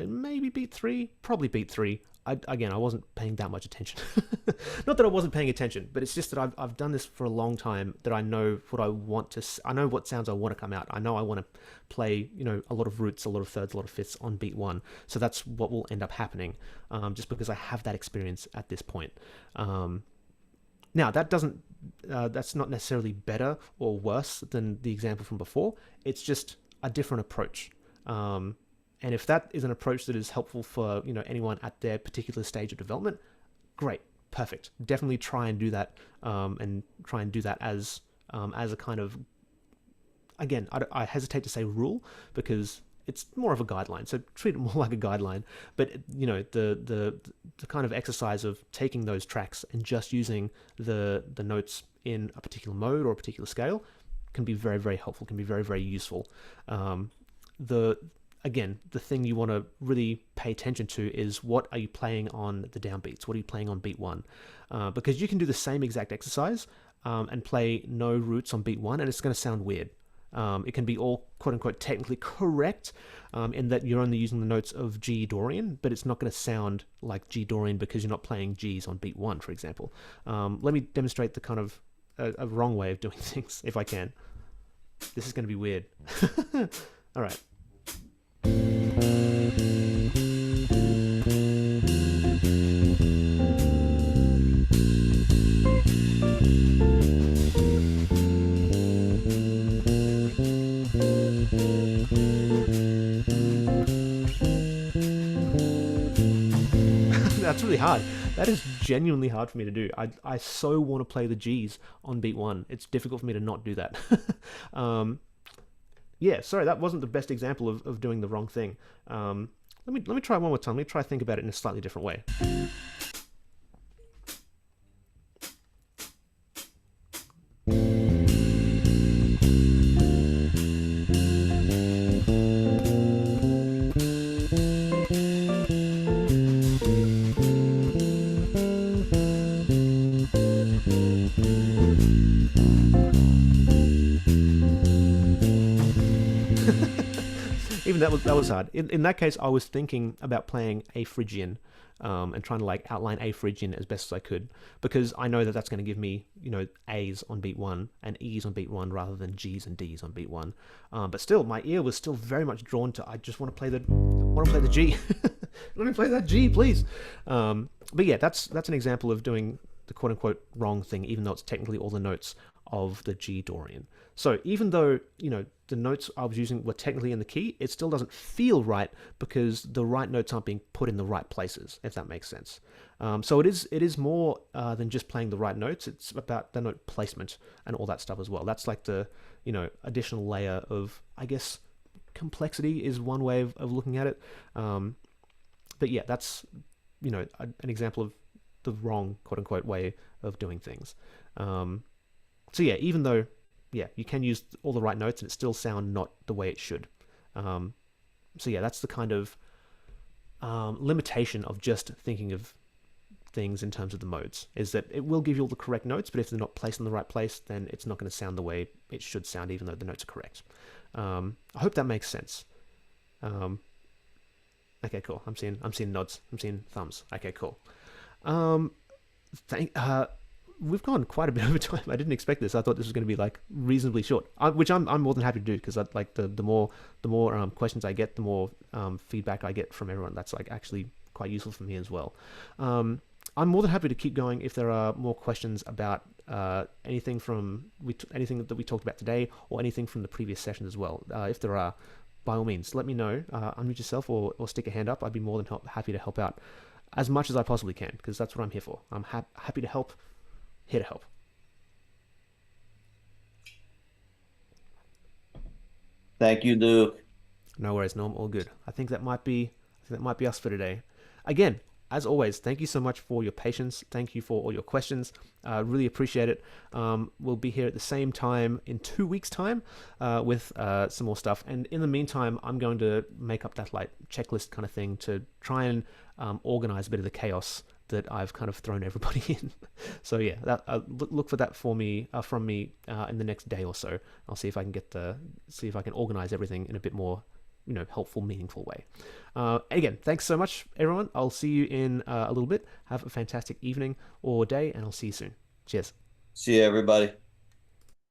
maybe beat 3, probably beat 3. I wasn't paying that much attention. Not that I wasn't paying attention, but it's just that I've done this for a long time, that I know what I want to, I know what sounds I want to come out. I know I want to play, a lot of roots, a lot of thirds, a lot of fifths on beat 1. So that's what will end up happening, just because I have that experience at this point. Now, that's not necessarily better or worse than the example from before. It's just a different approach. And if that is an approach that is helpful for anyone at their particular stage of development, great, perfect. Definitely try and do that, as a kind of, again, I hesitate to say rule, because it's more of a guideline. So treat it more like a guideline. But the kind of exercise of taking those tracks and just using the notes in a particular mode or a particular scale can be very, very helpful. Can be very, very useful. The thing you want to really pay attention to is what are you playing on the downbeats? What are you playing on beat one? Because you can do the same exact exercise and play no roots on beat one, and it's going to sound weird. It can be all quote unquote technically correct in that you're only using the notes of G Dorian, but it's not going to sound like G Dorian because you're not playing Gs on beat one, for example. Let me demonstrate the kind of a wrong way of doing things if I can. This is going to be weird. All right. That's really hard. That is genuinely hard for me to do. I so want to play the Gs on beat one. It's difficult for me to not do that. Yeah, sorry, that wasn't the best example of doing the wrong thing. Let me try one more time. Let me try to think about it in a slightly different way. Even that was hard. In that case, I was thinking about playing A Phrygian and trying to like outline A Phrygian as best as I could, because I know that that's going to give me, A's on beat one and E's on beat one rather than G's and D's on beat one. But still, my ear was still very much drawn to, I just want to play the G. Let me play that G, please. But yeah, that's an example of doing the quote unquote wrong thing, even though it's technically all the notes of the G Dorian. So even though, the notes I was using were technically in the key, it still doesn't feel right because the right notes aren't being put in the right places, if that makes sense. So it is more than just playing the right notes. It's about the note placement and all that stuff as well. That's like the, additional layer of, I guess, complexity is one way of looking at it. But yeah, that's, an example of the wrong, quote unquote, way of doing things. So yeah, even though, you can use all the right notes and it still sound not the way it should. So yeah, that's the kind of limitation of just thinking of things in terms of the modes, is that it will give you all the correct notes, but if they're not placed in the right place, then it's not going to sound the way it should sound, even though the notes are correct. I hope that makes sense. Okay, cool. I'm seeing nods. I'm seeing thumbs. Okay, cool. We've gone quite a bit over time. I didn't expect this. I thought this was going to be like reasonably short, which I'm more than happy to do, because I like the more questions I get, the more feedback I get from everyone. That's like actually quite useful for me as well. I'm more than happy to keep going if there are more questions about anything that we talked about today, or anything from the previous sessions as well. If there are, by all means, let me know. Unmute yourself or stick a hand up. I'd be more than happy to help out as much as I possibly can, because that's what I'm here for. I'm happy to help. Here to help. Thank you, Luke. No worries, Norm. All good. I think that might be us for today. Again, as always, thank you so much for your patience. Thank you for all your questions. Really appreciate it. We'll be here at the same time in 2 weeks' time with some more stuff. And in the meantime, I'm going to make up that like checklist kind of thing to try and organize a bit of the chaos that I've kind of thrown everybody in. So yeah, look for that from me in the next day or so. I'll see if I can organize everything in a bit more, helpful, meaningful way. Again, thanks so much, everyone. I'll see you in a little bit. Have a fantastic evening or day, and I'll see you soon. Cheers. See you, everybody.